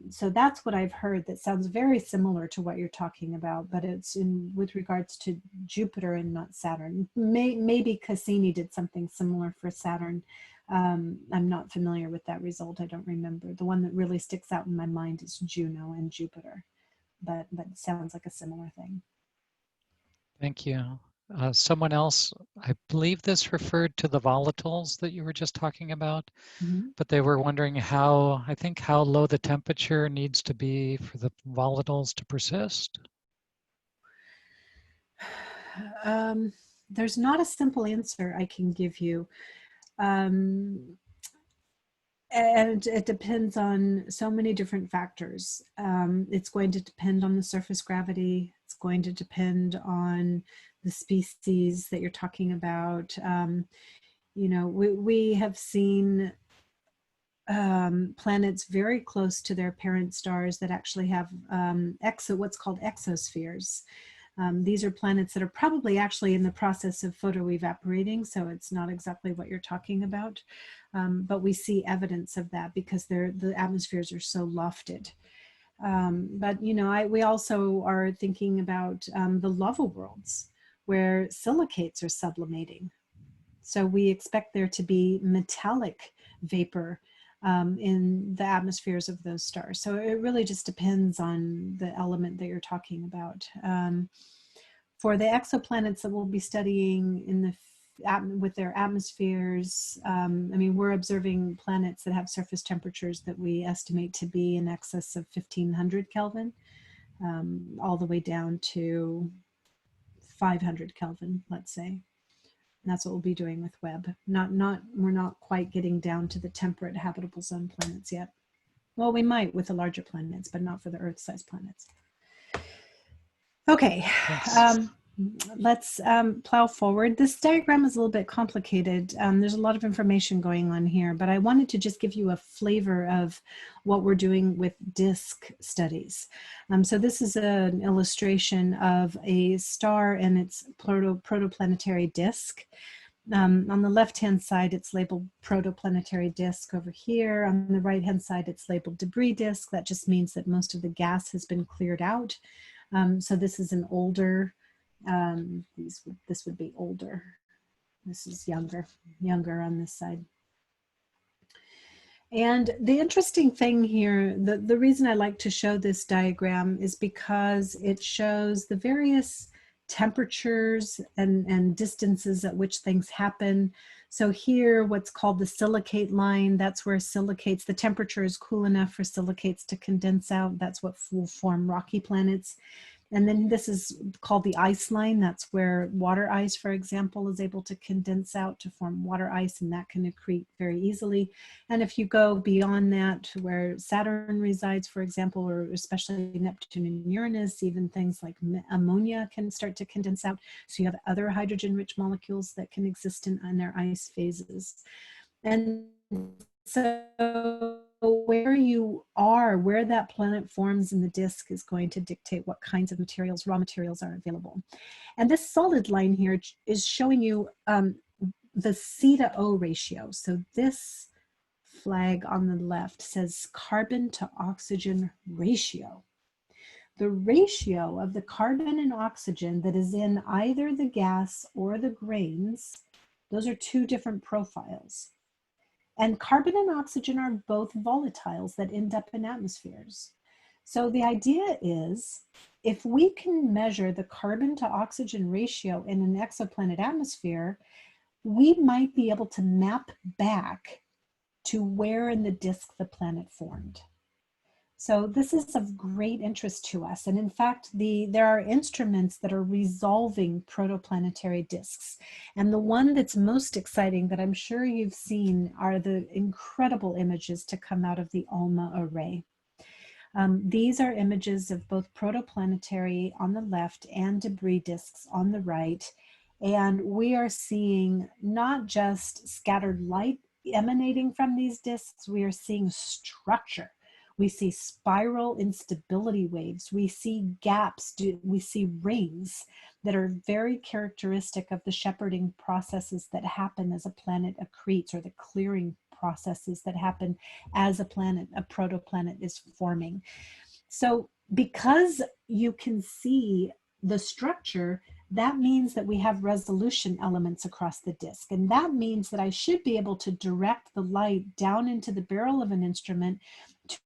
So that's what I've heard that sounds very similar to what you're talking about, but it's with regards to Jupiter and not Saturn. Maybe Cassini did something similar for Saturn. I'm not familiar with that result. I don't remember. The one that really sticks out in my mind is Juno and Jupiter, but it sounds like a similar thing. Thank you. Someone else, I believe this referred to the volatiles that you were just talking about, Mm-hmm. but they were wondering how low the temperature needs to be for the volatiles to persist. There's not a simple answer I can give you. And it depends on so many different factors. It's going to depend on the surface gravity. It's going to depend on the species that you're talking about. We have seen planets very close to their parent stars that actually have what's called exospheres. These are planets that are probably actually in the process of photoevaporating, so it's not exactly what you're talking about. But we see evidence of that because the atmospheres are so lofted. But we also are thinking about the lava worlds where silicates are sublimating. So we expect there to be metallic vapor in the atmospheres of those stars. So it really just depends on the element that you're talking about. For the exoplanets that we'll be studying with their atmospheres, we're observing planets that have surface temperatures that we estimate to be in excess of 1500 Kelvin, all the way down to 500 Kelvin, let's say. And that's what we'll be doing with Webb. We're not quite getting down to the temperate habitable zone planets yet. Well, we might with the larger planets, but not for the Earth-sized planets. Okay, let's plow forward. This diagram is a little bit complicated. There's a lot of information going on here, but I wanted to just give you a flavor of what we're doing with disk studies. So this is an illustration of a star and its protoplanetary disk. On the left-hand side, it's labeled protoplanetary disk over here. On the right-hand side, it's labeled debris disk. That just means that most of the gas has been cleared out. So this is an older, this would be older. This is younger on this side. And the interesting thing here, the reason I like to show this diagram is because it shows the various temperatures and distances at which things happen. So here, what's called the silicate line, that's where silicates, the temperature is cool enough for silicates to condense out. That's what will form rocky planets. And then this is called the ice line. That's where water ice, for example, is able to condense out to form water ice, and that can accrete very easily. And if you go beyond that to where Saturn resides, for example, or especially Neptune and Uranus, even things like ammonia can start to condense out. So you have other hydrogen-rich molecules that can exist in their ice phases. And so where you are, where that planet forms in the disk is going to dictate what kinds of materials, raw materials are available. And this solid line here is showing you the C to O ratio. So this flag on the left says carbon to oxygen ratio. The ratio of the carbon and oxygen that is in either the gas or the grains, those are two different profiles. And carbon and oxygen are both volatiles that end up in atmospheres. So the idea is, if we can measure the carbon to oxygen ratio in an exoplanet atmosphere, we might be able to map back to where in the disk the planet formed. So this is of great interest to us. And in fact, there are instruments that are resolving protoplanetary disks. And the one that's most exciting that I'm sure you've seen are the incredible images to come out of the ALMA array. These are images of both protoplanetary on the left and debris disks on the right. And we are seeing not just scattered light emanating from these disks, we are seeing structure. We see spiral instability waves. We see gaps. We see rings that are very characteristic of the shepherding processes that happen as a planet accretes, or the clearing processes that happen as a protoplanet is forming. So because you can see the structure, that means that we have resolution elements across the disk. And that means that I should be able to direct the light down into the barrel of an instrument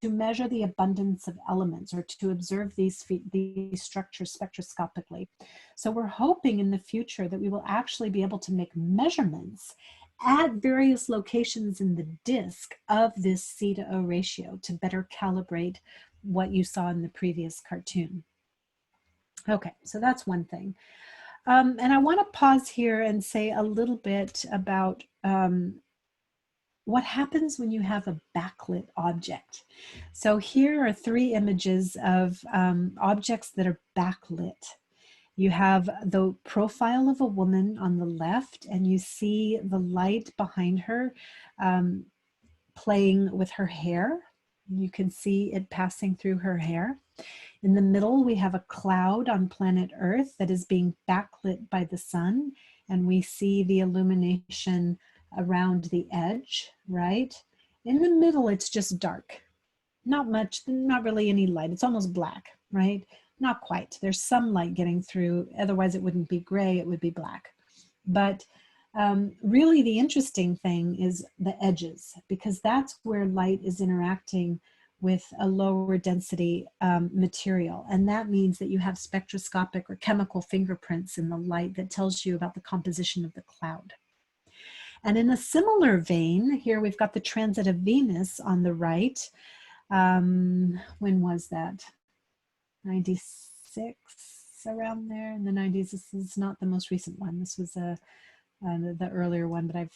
to measure the abundance of elements, or to observe these structures spectroscopically. So we're hoping in the future that we will actually be able to make measurements at various locations in the disk of this C to O ratio to better calibrate what you saw in the previous cartoon. Okay, so that's one thing. And I want to pause here and say a little bit about what happens when you have a backlit object. So here are three images of objects that are backlit. You have the profile of a woman on the left, and you see the light behind her playing with her hair. You can see it passing through her hair. In the middle, we have a cloud on planet Earth that is being backlit by the sun, and we see the illumination around the edge, right? In the middle, it's just dark. Not much, not really any light. It's almost black, right? Not quite. There's some light getting through. Otherwise, it wouldn't be gray, it would be black. But really the interesting thing is the edges, because that's where light is interacting with a lower density material. And that means that you have spectroscopic or chemical fingerprints in the light that tells you about the composition of the cloud. And in a similar vein, here we've got the transit of Venus on the right. When was that? 96, around there in the 90s. This is not the most recent one. This was the earlier one, but I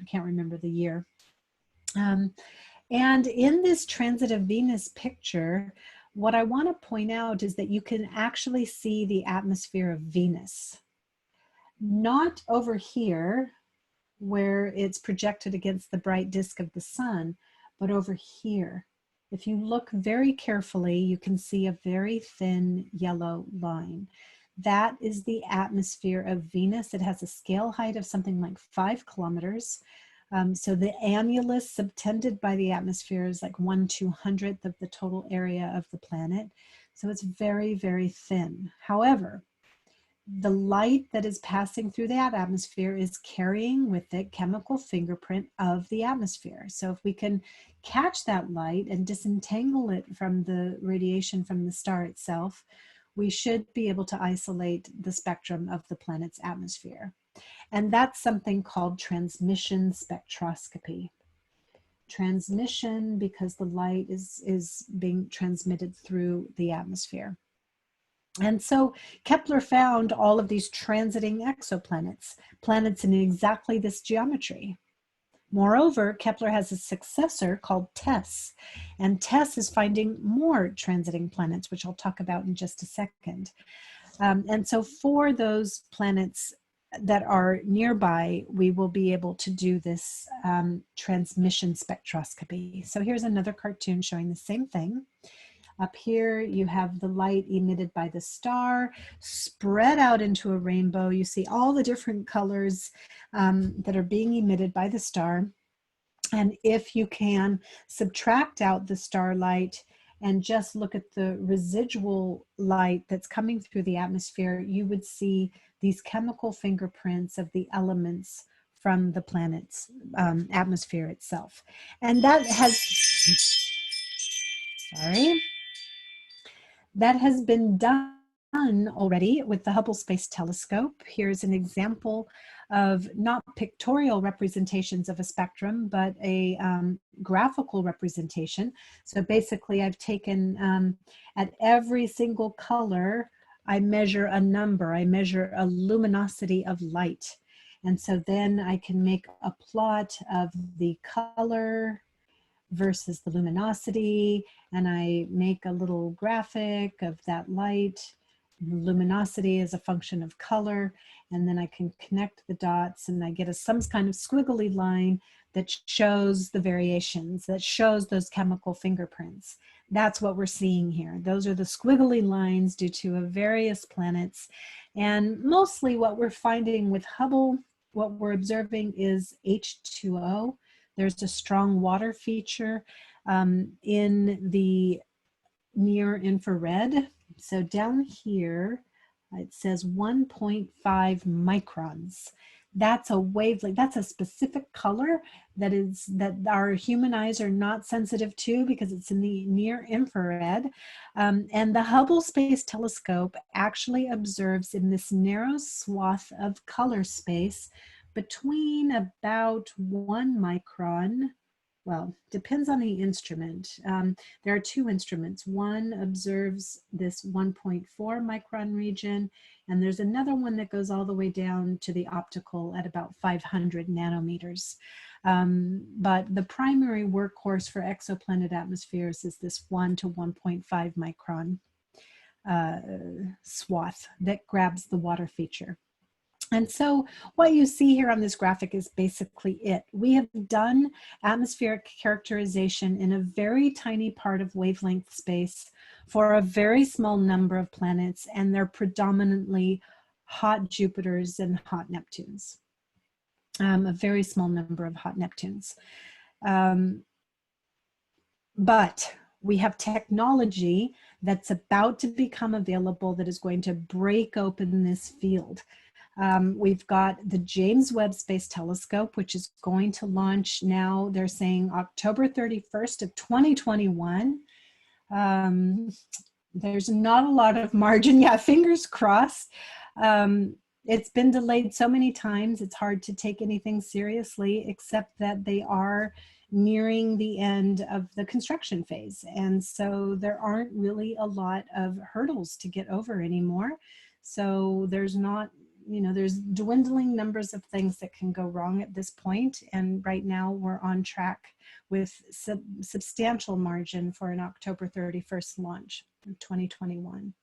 can't remember the year. And in this transit of Venus picture, what I want to point out is that you can actually see the atmosphere of Venus. Not over here, where it's projected against the bright disk of the sun, but over here. If you look very carefully, you can see a very thin yellow line. That is the atmosphere of Venus. It has a scale height of something like 5 kilometers. So the annulus subtended by the atmosphere is like 1/200th of the total area of the planet. So it's very, very thin. However, the light that is passing through that atmosphere is carrying with it chemical fingerprint of the atmosphere. So if we can catch that light and disentangle it from the radiation from the star itself, we should be able to isolate the spectrum of the planet's atmosphere. And that's something called transmission spectroscopy. Transmission because the light is being transmitted through the atmosphere. And so Kepler found all of these transiting exoplanets, planets in exactly this geometry. Moreover, Kepler has a successor called TESS, and TESS is finding more transiting planets, which I'll talk about in just a second. And so for those planets that are nearby, we will be able to do this transmission spectroscopy. So here's another cartoon showing the same thing. Up here, you have the light emitted by the star spread out into a rainbow. You see all the different colors that are being emitted by the star. And if you can subtract out the starlight and just look at the residual light that's coming through the atmosphere, you would see these chemical fingerprints of the elements from the planet's atmosphere itself. And that has, sorry, that has been done already with the Hubble Space Telescope. Here's an example of not pictorial representations of a spectrum, but a graphical representation. So basically I've taken at every single color, I measure a number, I measure a luminosity of light. And so then I can make a plot of the color versus the luminosity, and I make a little graphic of that light. Luminosity is a function of color, and then I can connect the dots and I get some kind of squiggly line that shows the variations, that shows those chemical fingerprints. That's what we're seeing here. Those are the squiggly lines due to various planets. And mostly what we're finding with Hubble, what we're observing is H2O. There's a strong water feature in the near infrared. So down here, it says 1.5 microns. That's a wavelength, that's a specific color that our human eyes are not sensitive to because it's in the near infrared. And the Hubble Space Telescope actually observes in this narrow swath of color space between about 1 micron. Well, depends on the instrument. There are two instruments. One observes this 1.4 micron region, and there's another one that goes all the way down to the optical at about 500 nanometers. But the primary workhorse for exoplanet atmospheres is this 1 to 1.5 micron swath that grabs the water feature. And so what you see here on this graphic is basically it. We have done atmospheric characterization in a very tiny part of wavelength space for a very small number of planets, and they're predominantly hot Jupiters and hot Neptunes, a very small number of hot Neptunes. But we have technology that's about to become available that is going to break open this field. We've got the James Webb Space Telescope, which is going to launch now, they're saying October 31st of 2021. There's not a lot of margin. Yeah, fingers crossed. It's been delayed so many times, it's hard to take anything seriously, except that they are nearing the end of the construction phase. And so there aren't really a lot of hurdles to get over anymore. So there's not, there's dwindling numbers of things that can go wrong at this point. And right now we're on track with substantial margin for an October 31st launch of 2021.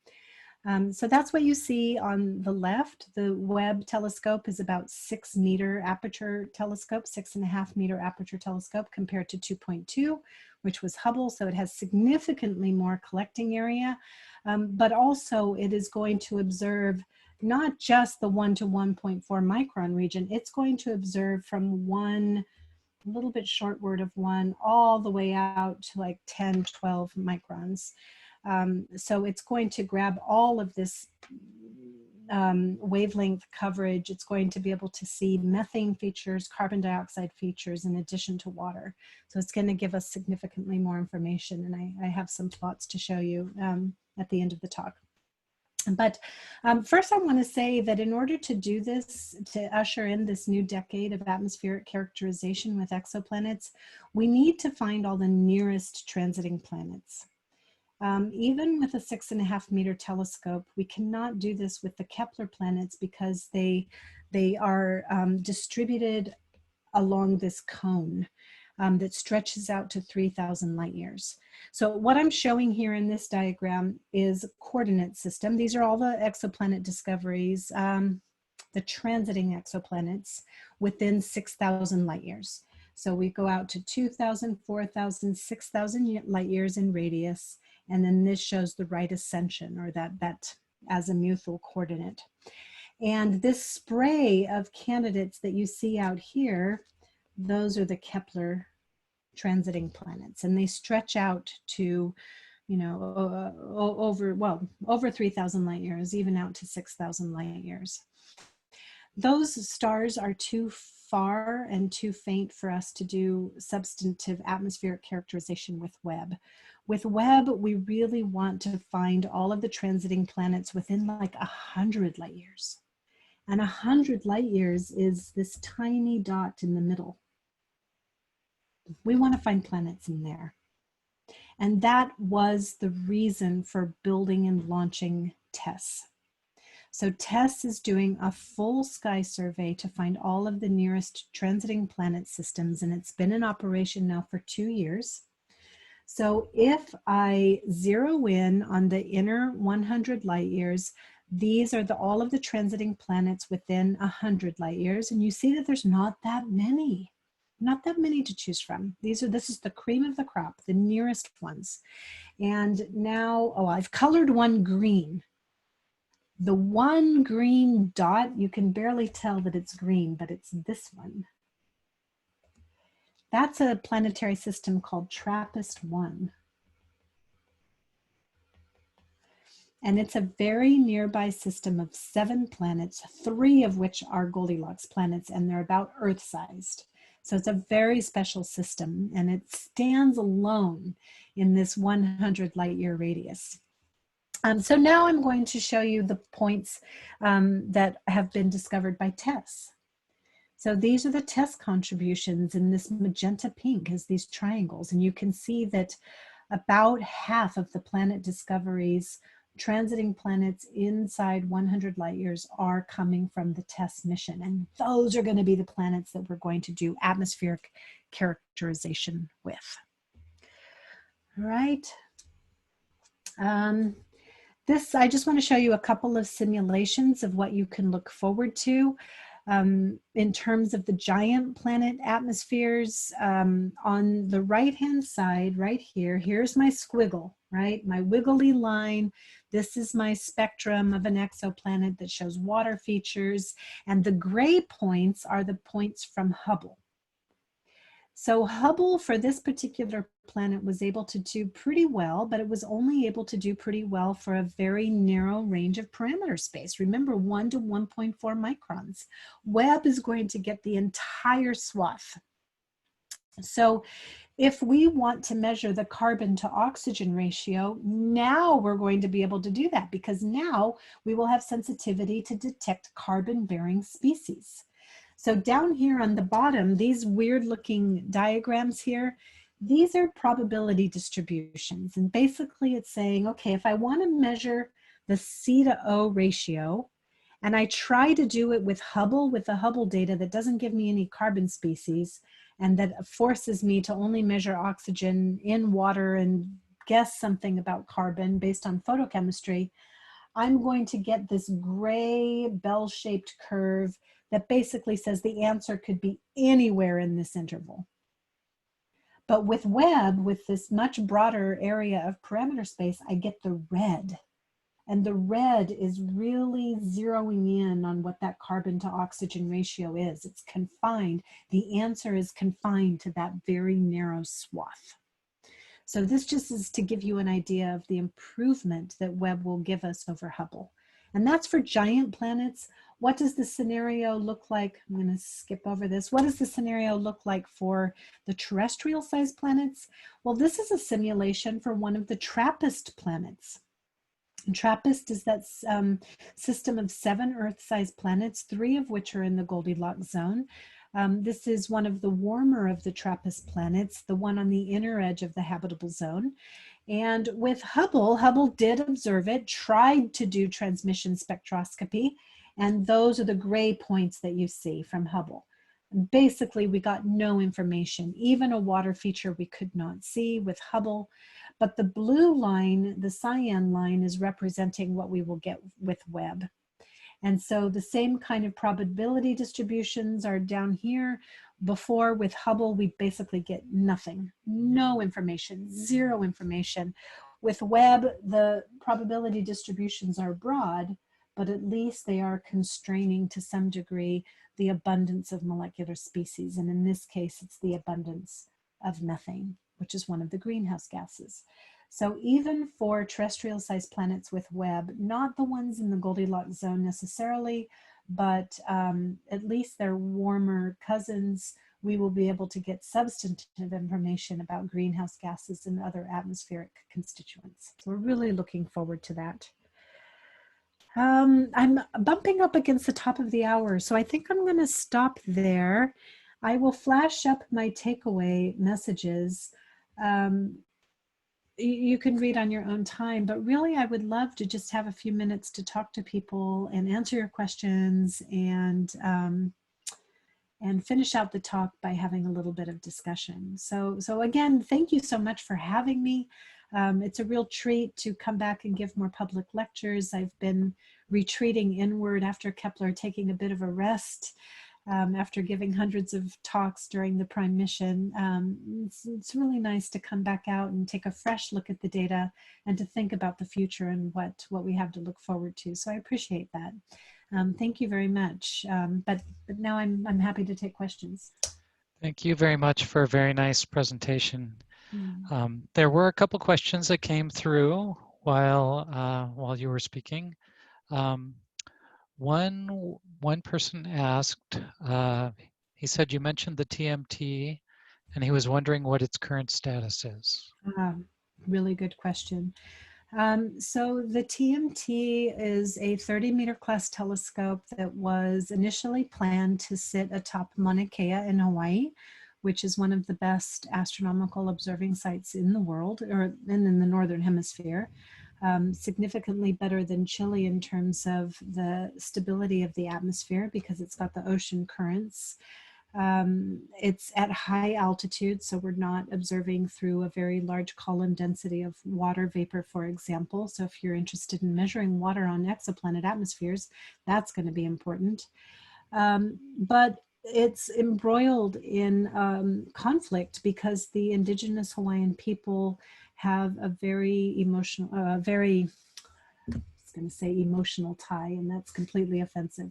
So that's what you see on the left. The Webb telescope is about 6 meter aperture telescope, 6.5 meter aperture telescope compared to 2.2, which was Hubble. So it has significantly more collecting area, but also it is going to observe not just the 1 to 1.4 micron region, it's going to observe from one, a little bit short word of 1, all the way out to like 10, 12 microns. So it's going to grab all of this wavelength coverage. It's going to be able to see methane features, carbon dioxide features, in addition to water. So it's going to give us significantly more information. And I have some plots to show you at the end of the talk. But first I want to say that in order to do this, to usher in this new decade of atmospheric characterization with exoplanets, we need to find all the nearest transiting planets. Even with a 6.5-meter telescope, we cannot do this with the Kepler planets because they are distributed along this cone that stretches out to 3,000 light years. So what I'm showing here in this diagram is a coordinate system. These are all the exoplanet discoveries, the transiting exoplanets within 6,000 light years. So we go out to 2,000, 4,000, 6,000 light years in radius. And then this shows the right ascension, or that azimuthal coordinate. And this spray of candidates that you see out here, those are the Kepler transiting planets, and they stretch out to, you know, over 3,000 light years, even out to 6,000 light years. Those stars are too far and too faint for us to do substantive atmospheric characterization with Webb. With Webb, we really want to find all of the transiting planets within like 100 light years. And 100 light years is this tiny dot in the middle. We want to find planets in there. And that was the reason for building and launching TESS. So TESS is doing a full sky survey to find all of the nearest transiting planet systems, and it's been in operation now for 2 years. So if I zero in on the inner 100 light years, these are all of the transiting planets within 100 light years, and you see that there's not that many to choose from. This is the cream of the crop, the nearest ones. And now, I've colored one green. The one green dot, you can barely tell that it's green, but it's this one. That's a planetary system called TRAPPIST-1. And it's a very nearby system of 7 planets, 3 of which are Goldilocks planets, and they're about Earth-sized. So it's a very special system, and it stands alone in this 100 light year radius. So now I'm going to show you the points that have been discovered by TESS. So these are the TESS contributions in this magenta pink as these triangles, and you can see that about half of the planet discoveries, transiting planets inside 100 light years, are coming from the TESS mission. And those are going to be the planets that we're going to do atmospheric characterization with. All right. I just want to show you a couple of simulations of what you can look forward to in terms of the giant planet atmospheres. On the right-hand side, right here, here's my squiggle, right? My wiggly line. This is my spectrum of an exoplanet that shows water features, and the gray points are the points from Hubble. So Hubble for this particular planet was able to do pretty well, but it was only able to do pretty well for a very narrow range of parameter space. Remember, 1 to 1.4 microns. Webb is going to get the entire swath. So if we want to measure the carbon to oxygen ratio, now we're going to be able to do that, because now we will have sensitivity to detect carbon-bearing species. So down here on the bottom, these weird looking diagrams here, these are probability distributions. And basically it's saying, okay, if I want to measure the C to O ratio, and I try to do it with Hubble, with the Hubble data that doesn't give me any carbon species, and that forces me to only measure oxygen in water and guess something about carbon based on photochemistry, I'm going to get this gray bell-shaped curve that basically says the answer could be anywhere in this interval. But with Webb, with this much broader area of parameter space, I get the red. And the red is really zeroing in on what that carbon to oxygen ratio is. It's confined. The answer is confined to that very narrow swath. So this just is to give you an idea of the improvement that Webb will give us over Hubble. And that's for giant planets. What does the scenario look like? I'm going to skip over this. What does the scenario look like for the terrestrial sized planets? Well, this is a simulation for one of the TRAPPIST planets. And TRAPPIST is that system of 7 Earth-sized planets, 3 of which are in the Goldilocks zone. This is one of the warmer of the TRAPPIST planets, the one on the inner edge of the habitable zone. And with Hubble, Hubble did observe it, tried to do transmission spectroscopy, and those are the gray points that you see from Hubble. Basically, we got no information, even a water feature we could not see with Hubble. But the blue line, the cyan line, is representing what we will get with Webb. And so the same kind of probability distributions are down here. Before with Hubble, we basically get nothing, no information, zero information. With Webb, the probability distributions are broad, but at least they are constraining to some degree the abundance of molecular species. And in this case, it's the abundance of methane, which is one of the greenhouse gases. So even for terrestrial sized planets with Webb, not the ones in the Goldilocks zone necessarily, but at least they're warmer cousins, we will be able to get substantive information about greenhouse gases and other atmospheric constituents. So we're really looking forward to that. I'm bumping up against the top of the hour, so I think I'm going to stop there. I will flash up my takeaway messages. You can read on your own time, but really I would love to just have a few minutes to talk to people and answer your questions and finish out the talk by having a little bit of discussion. So again, thank you so much for having me. It's a real treat to come back and give more public lectures. I've been retreating inward after Kepler, taking a bit of a rest. After giving hundreds of talks during the prime mission. It's really nice to come back out and take a fresh look at the data and to think about the future and what we have to look forward to. So I appreciate that. Thank you very much. But now I'm happy to take questions. Thank you very much for a very nice presentation. There were a couple questions that came through while you were speaking. One person asked, he said you mentioned the TMT and he was wondering what its current status is. Really good question. So the TMT is a 30-meter class telescope that was initially planned to sit atop Mauna Kea in Hawaii, which is one of the best astronomical observing sites in the world, or in the Northern Hemisphere. Significantly better than Chile in terms of the stability of the atmosphere because it's got the ocean currents. It's at high altitude, so we're not observing through a very large column density of water vapor, for example. So if you're interested in measuring water on exoplanet atmospheres, that's going to be important. But it's embroiled in conflict because the indigenous Hawaiian people have a very emotional, I was going to say emotional tie, and that's completely offensive.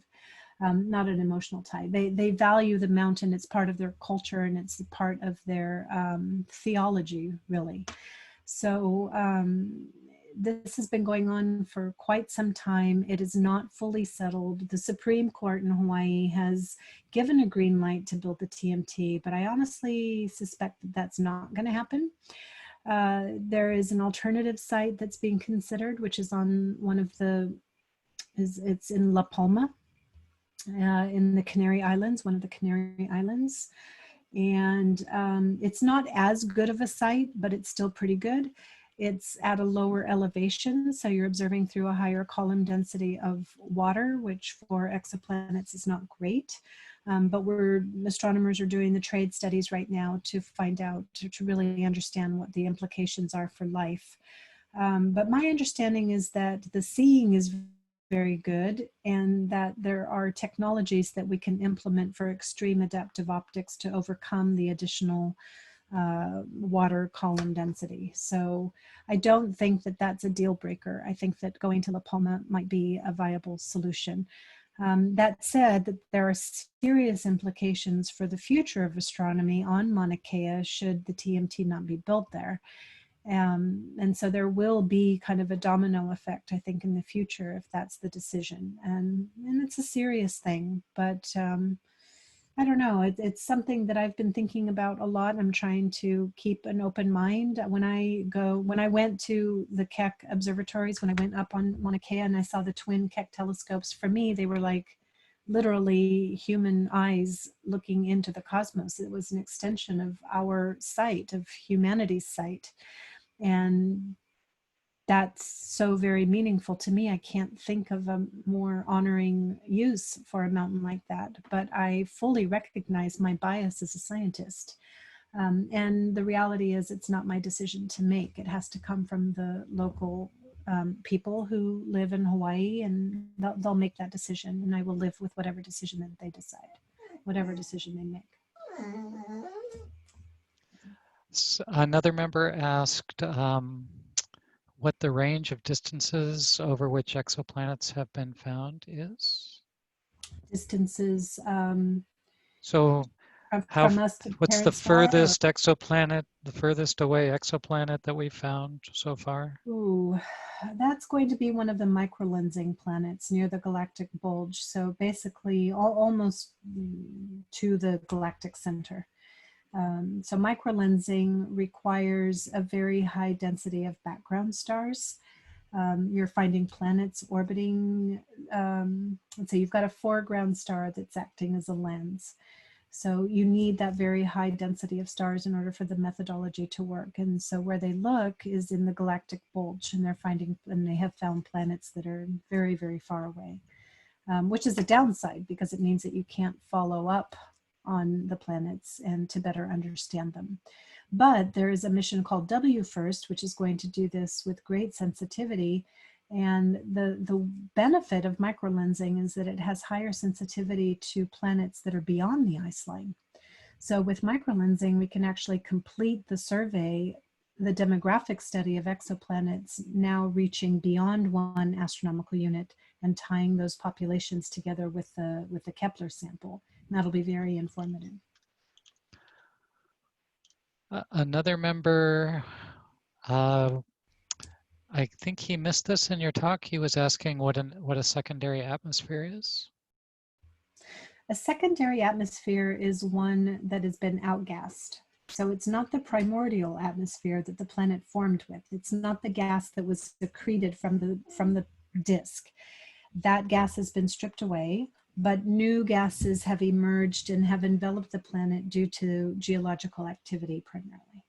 Not an emotional tie. They value the mountain. It's part of their culture and it's part of their theology, really. So this has been going on for quite some time. It is not fully settled. The Supreme Court in Hawaii has given a green light to build the TMT, but I honestly suspect that that's not going to happen. There is an alternative site that's being considered, which is on it's in La Palma, in the Canary Islands, one of the Canary Islands. And it's not as good of a site, but it's still pretty good. It's at a lower elevation, so you're observing through a higher column density of water, which for exoplanets is not great. But astronomers are doing the trade studies right now to find out, to really understand what the implications are for life. But my understanding is that the seeing is very good and that there are technologies that we can implement for extreme adaptive optics to overcome the additional water column density. So I don't think that that's a deal breaker. I think that going to La Palma might be a viable solution. That said, that there are serious implications for the future of astronomy on Mauna Kea should the TMT not be built there. And so there will be kind of a domino effect, I think, in the future if that's the decision. And it's a serious thing, but I don't know. It's something that I've been thinking about a lot. I'm trying to keep an open mind. When I went to the Keck observatories, when I went up on Mauna Kea and I saw the twin Keck telescopes, for me, they were like literally human eyes looking into the cosmos. It was an extension of our sight, of humanity's sight. And that's so very meaningful to me. I can't think of a more honoring use for a mountain like that, but I fully recognize my bias as a scientist. And the reality is it's not my decision to make. It has to come from the local people who live in Hawaii, and they'll make that decision, and I will live with whatever decision that they decide, whatever decision they make. Another member asked what the range of distances over which exoplanets have been found is. Distances So from us to the what's the parent star? furthest exoplanet, the furthest away exoplanet that we've found so far? Ooh, that's going to be one of the microlensing planets near the galactic bulge. So basically almost to the galactic center. So microlensing requires a very high density of background stars. You're finding planets orbiting, let's say you've got a foreground star that's acting as a lens. So you need that very high density of stars in order for the methodology to work. And so where they look is in the galactic bulge, and they have found planets that are very, very far away, which is a downside because it means that you can't follow up on the planets and to better understand them. But there is a mission called WFIRST, which is going to do this with great sensitivity. And the benefit of microlensing is that it has higher sensitivity to planets that are beyond the ice line. So with microlensing, we can actually complete the survey, the demographic study of exoplanets now reaching beyond 1 astronomical unit and tying those populations together with the Kepler sample. And that'll be very informative. Another member, I think he missed this in your talk. He was asking what a secondary atmosphere is. A secondary atmosphere is one that has been outgassed. So it's not the primordial atmosphere that the planet formed with. It's not the gas that was secreted from the disk. That gas has been stripped away, but new gases have emerged and have enveloped the planet due to geological activity primarily.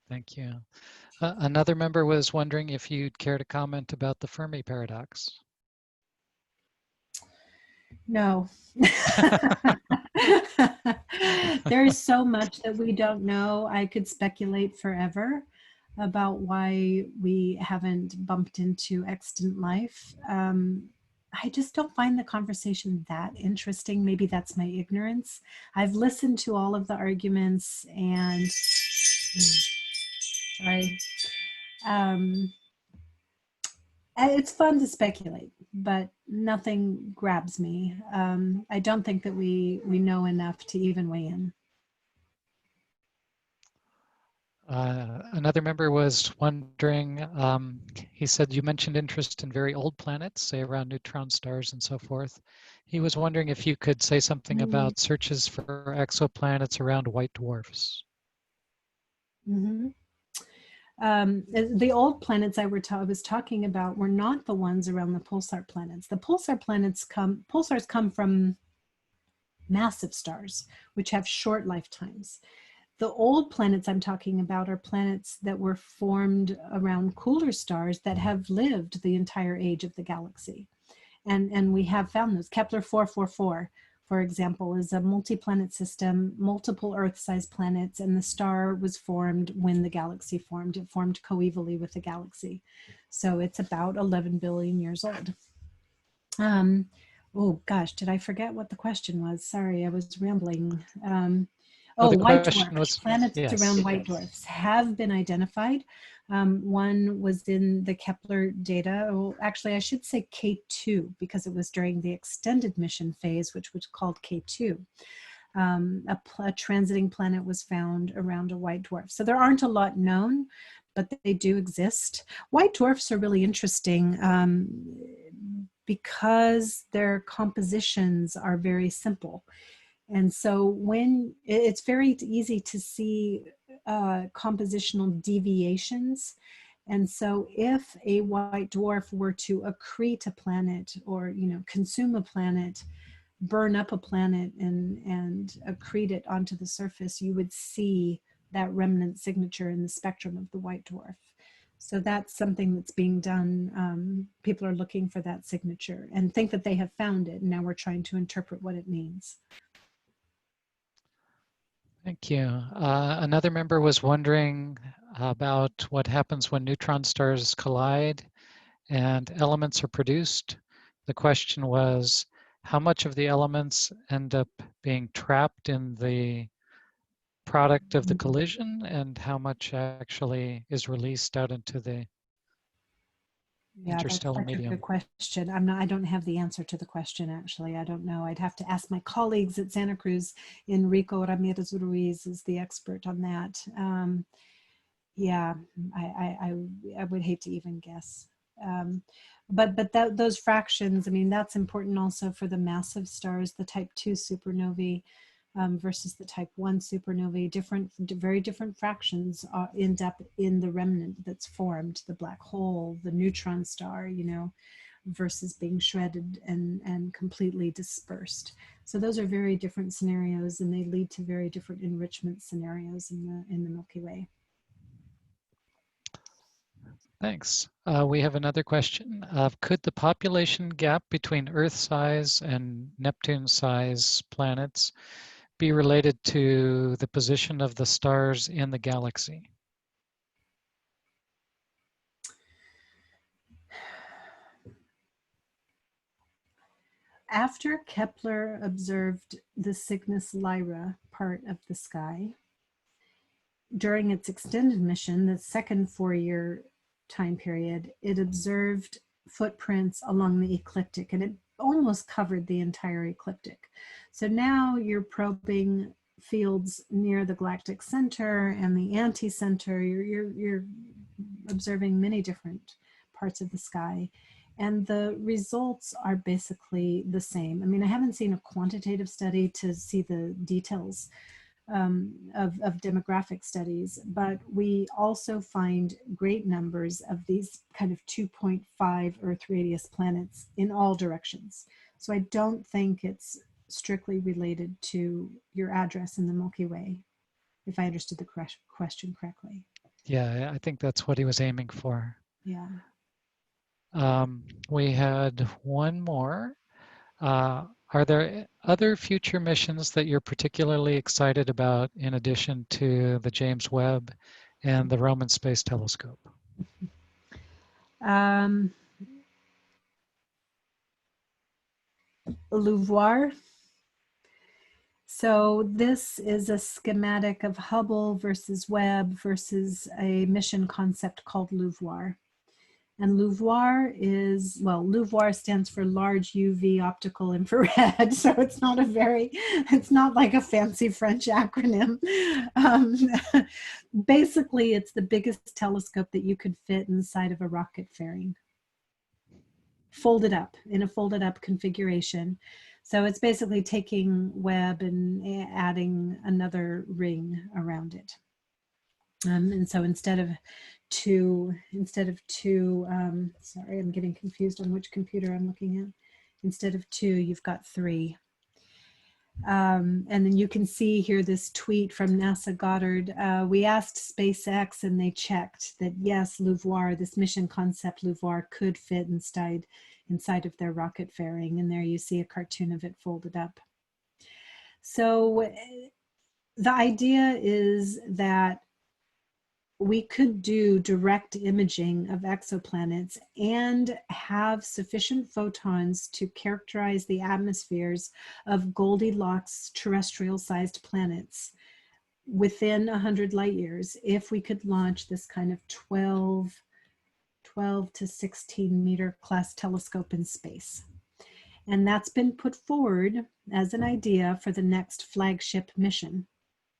Thank you. Another member was wondering if you'd care to comment about the Fermi paradox. No. There is so much that we don't know. I could speculate forever about why we haven't bumped into extant life. I just don't find the conversation that interesting. Maybe that's my ignorance. I've listened to all of the arguments and sorry. It's fun to speculate, but nothing grabs me. I don't think that we know enough to even weigh in. Another member was wondering, he said you mentioned interest in very old planets, say around neutron stars and so forth. He was wondering if you could say something about searches for exoplanets around white dwarfs. Mm-hmm. The old planets I was talking about were not the ones around the pulsar planets. The pulsars come from massive stars, which have short lifetimes. The old planets I'm talking about are planets that were formed around cooler stars that have lived the entire age of the galaxy. And we have found those. Kepler 444, for example, is a multi-planet system, multiple Earth-sized planets, and the star was formed when the galaxy formed. It formed coevally with the galaxy. So it's about 11 billion years old. Oh gosh, did I forget what the question was? Sorry, I was rambling. White dwarfs. Planets around white dwarfs have been identified. One was in the Kepler data. Well, actually, I should say K2 because it was during the extended mission phase, which was called K2. A transiting planet was found around a white dwarf. So there aren't a lot known, but they do exist. White dwarfs are really interesting because their compositions are very simple. And so when it's very easy to see compositional deviations. And so if a white dwarf were to accrete a planet or, consume a planet, burn up a planet and accrete it onto the surface, you would see that remnant signature in the spectrum of the white dwarf. So that's something that's being done. People are looking for that signature and think that they have found it. And now we're trying to interpret what it means. Thank you. Another member was wondering about what happens when neutron stars collide and elements are produced. The question was, how much of the elements end up being trapped in the product of the collision, and how much actually is released out into the Yeah, that's interstellar such a medium? good question. I don't have the answer to the question, actually. I don't know. I'd have to ask my colleagues at Santa Cruz. Enrico Ramirez Ruiz is the expert on that. Yeah, I would hate to even guess. But those fractions, I mean, that's important also for the massive stars, the type 2 supernovae versus the type 1 supernovae. Very different fractions end up in the remnant that's formed, the black hole, the neutron star, you know, versus being shredded and completely dispersed. So those are very different scenarios, and they lead to very different enrichment scenarios in the Milky Way. Thanks. We have another question. Could the population gap between Earth-size and Neptune-size planets be related to the position of the stars in the galaxy? After Kepler observed the Cygnus Lyra part of the sky, during its extended mission, the second 4-year time period, it observed footprints along the ecliptic, and it almost covered the entire ecliptic. So now you're probing fields near the galactic center and the anti-center. You're observing many different parts of the sky, and the results are basically the same. I mean, I haven't seen a quantitative study to see the details of demographic studies, but we also find great numbers of these kind of 2.5 Earth radius planets in all directions. So I don't think it's strictly related to your address in the Milky Way, if I understood the question correctly. Yeah, I think that's what he was aiming for. Yeah. We had one more. Are there other future missions that you're particularly excited about in addition to the James Webb and the Roman Space Telescope? LUVOIR. So this is a schematic of Hubble versus Webb versus a mission concept called LUVOIR. And LUVOIR is, well, LUVOIR stands for Large UV Optical Infrared. So it's not like a fancy French acronym. Basically, it's the biggest telescope that you could fit inside of a rocket fairing. Folded up, in a folded up configuration. So it's basically taking Webb and adding another ring around it. And so instead of two, sorry, I'm getting confused on which computer I'm looking at. Instead of 2, you've got 3. And then you can see here this tweet from NASA Goddard. We asked SpaceX and they checked that yes, LUVOIR, this mission concept LUVOIR could fit inside of their rocket fairing. And there you see a cartoon of it folded up. So the idea is that we could do direct imaging of exoplanets and have sufficient photons to characterize the atmospheres of Goldilocks terrestrial-sized planets within 100 light years if we could launch this kind of 12 to 16 meter class telescope in space. And that's been put forward as an idea for the next flagship mission.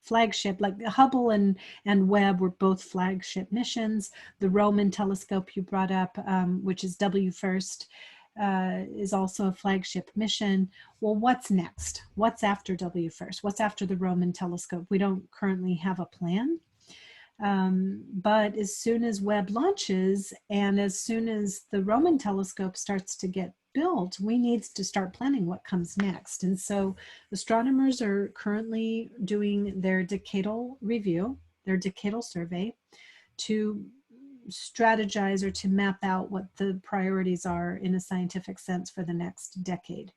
Flagship, like Hubble and Webb were both flagship missions. The Roman telescope you brought up, which is WFIRST, is also a flagship mission. Well, what's next? What's after WFIRST? What's after the Roman telescope? We don't currently have a plan. But as soon as Webb launches and as soon as the Roman telescope starts to get built, we need to start planning what comes next. And so astronomers are currently doing their decadal review. their decadal survey to strategize or to map out what the priorities are in a scientific sense for the next decade.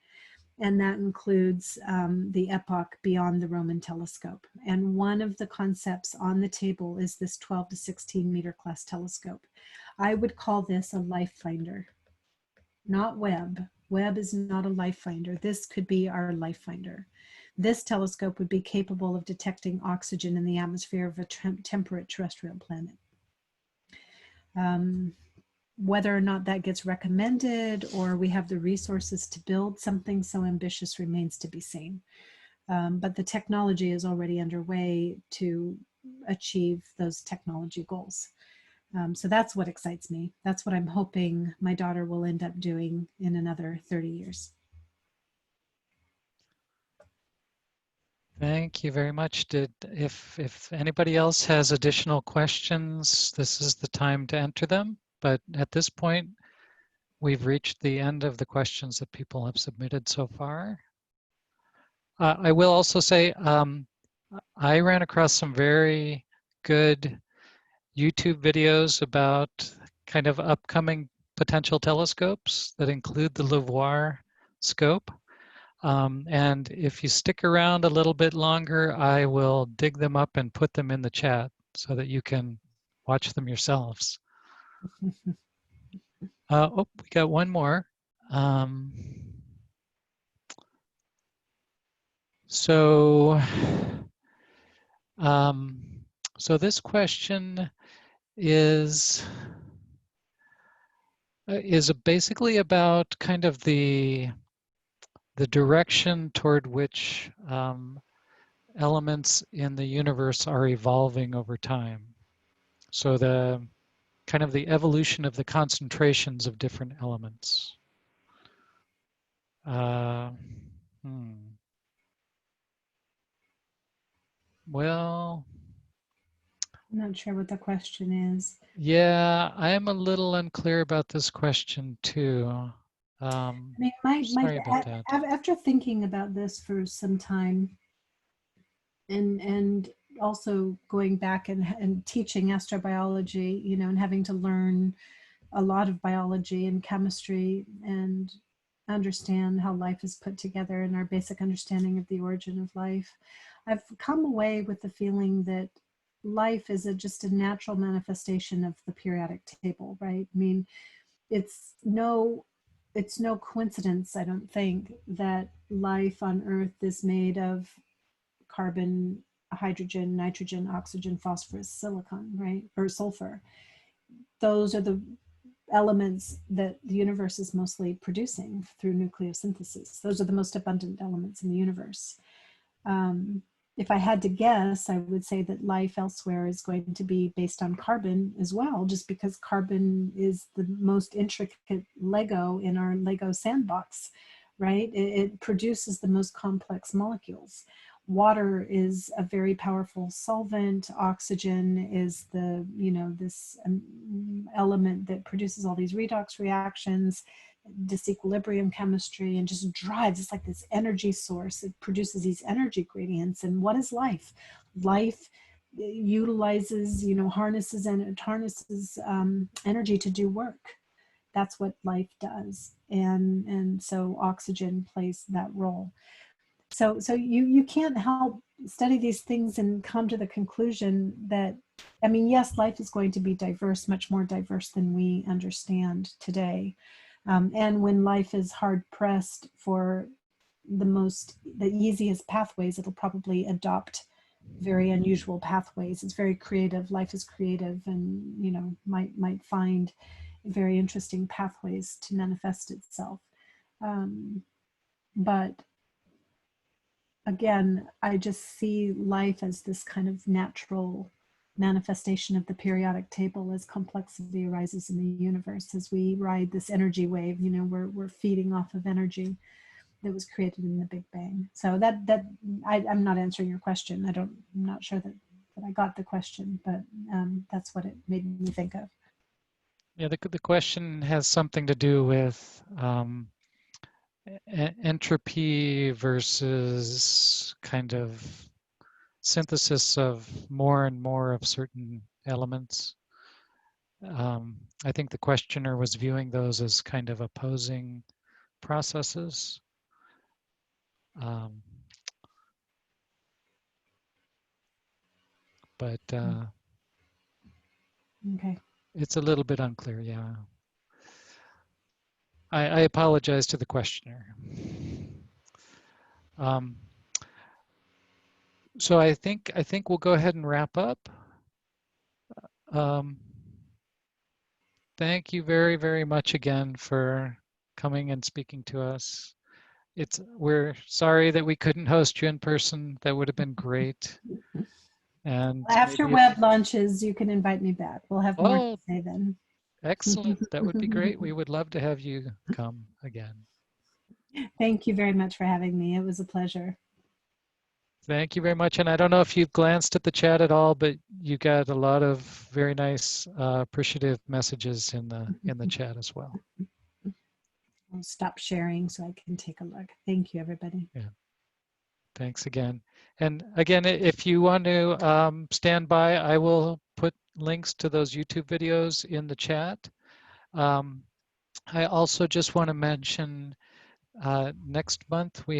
And that includes the epoch beyond the Roman telescope. And one of the concepts on the table is this 12 to 16 meter class telescope. I would call this a life finder, not Webb. Webb is not a life finder. This could be our life finder. This telescope would be capable of detecting oxygen in the atmosphere of a temperate terrestrial planet. Whether or not that gets recommended or we have the resources to build something so ambitious remains to be seen. But the technology is already underway to achieve those technology goals. So that's what excites me. That's what I'm hoping my daughter will end up doing in another 30 years. Thank you very much. If anybody else has additional questions, this is the time to enter them. But at this point, we've reached the end of the questions that people have submitted so far. I will also say, I ran across some very good YouTube videos about kind of upcoming potential telescopes that include the LUVOIR scope. And if you stick around a little bit longer, I will dig them up and put them in the chat so that you can watch them yourselves. Oh, we got one more. So this question is basically about kind of the direction toward which elements in the universe are evolving over time. So the kind of the evolution of the concentrations of different elements. Well, I'm not sure what the question is. yeah, I am a little unclear about this question too. I mean, Sorry about that. after thinking about this for some time, and also going back and teaching astrobiology, you know, and having to learn a lot of biology and chemistry and understand how life is put together and our basic understanding of the origin of life, I've come away with the feeling that life is just a natural manifestation of the periodic table, right? I mean, it's no coincidence, I don't think, that life on Earth is made of carbon, hydrogen, nitrogen, oxygen, phosphorus, silicon, right? Or sulfur. Those are the elements that the universe is mostly producing through nucleosynthesis. Those are the most abundant elements in the universe. If I had to guess, I would say that life elsewhere is going to be based on carbon as well, just because carbon is the most intricate Lego in our Lego sandbox, right? It produces the most complex molecules. Water is a very powerful solvent. Oxygen is the, you know, this element that produces all these redox reactions, disequilibrium chemistry, and just drives. It's like this energy source. It produces these energy gradients. And what is life? Life utilizes, you know, harnesses energy to do work. That's what life does. And so oxygen plays that role. So you can't help study these things and come to the conclusion that, I mean, yes, life is going to be diverse, much more diverse than we understand today. And when life is hard pressed for the easiest pathways, it'll probably adopt very unusual pathways. It's very creative. Life is creative, and, you know, might find very interesting pathways to manifest itself. But again, I just see life as this kind of natural manifestation of the periodic table as complexity arises in the universe. As we ride this energy wave, you know, we're feeding off of energy that was created in the Big Bang. So I'm not answering your question. I'm not sure that I got the question, but that's what it made me think of. Yeah, the question has something to do with entropy versus kind of synthesis of more and more of certain elements. I think the questioner was viewing those as kind of opposing processes. But Okay. it's a little bit unclear, yeah. I apologize to the questioner. So I think we'll go ahead and wrap up. Thank you very, very much again for coming and speaking to us. We're sorry that we couldn't host you in person. That would have been great. And After maybe web launches, you can invite me back. We'll have more to say then. Excellent. That would be great. We would love to have you come again. Thank you very much for having me. It was a pleasure. Thank you very much. And I don't know if you've glanced at the chat at all, but you got a lot of very nice appreciative messages in the chat as well. I'll stop sharing so I can take a look. Thank you, everybody. Yeah. Thanks again. And again, if you want to stand by, I will put links to those YouTube videos in the chat. I also just want to mention next month we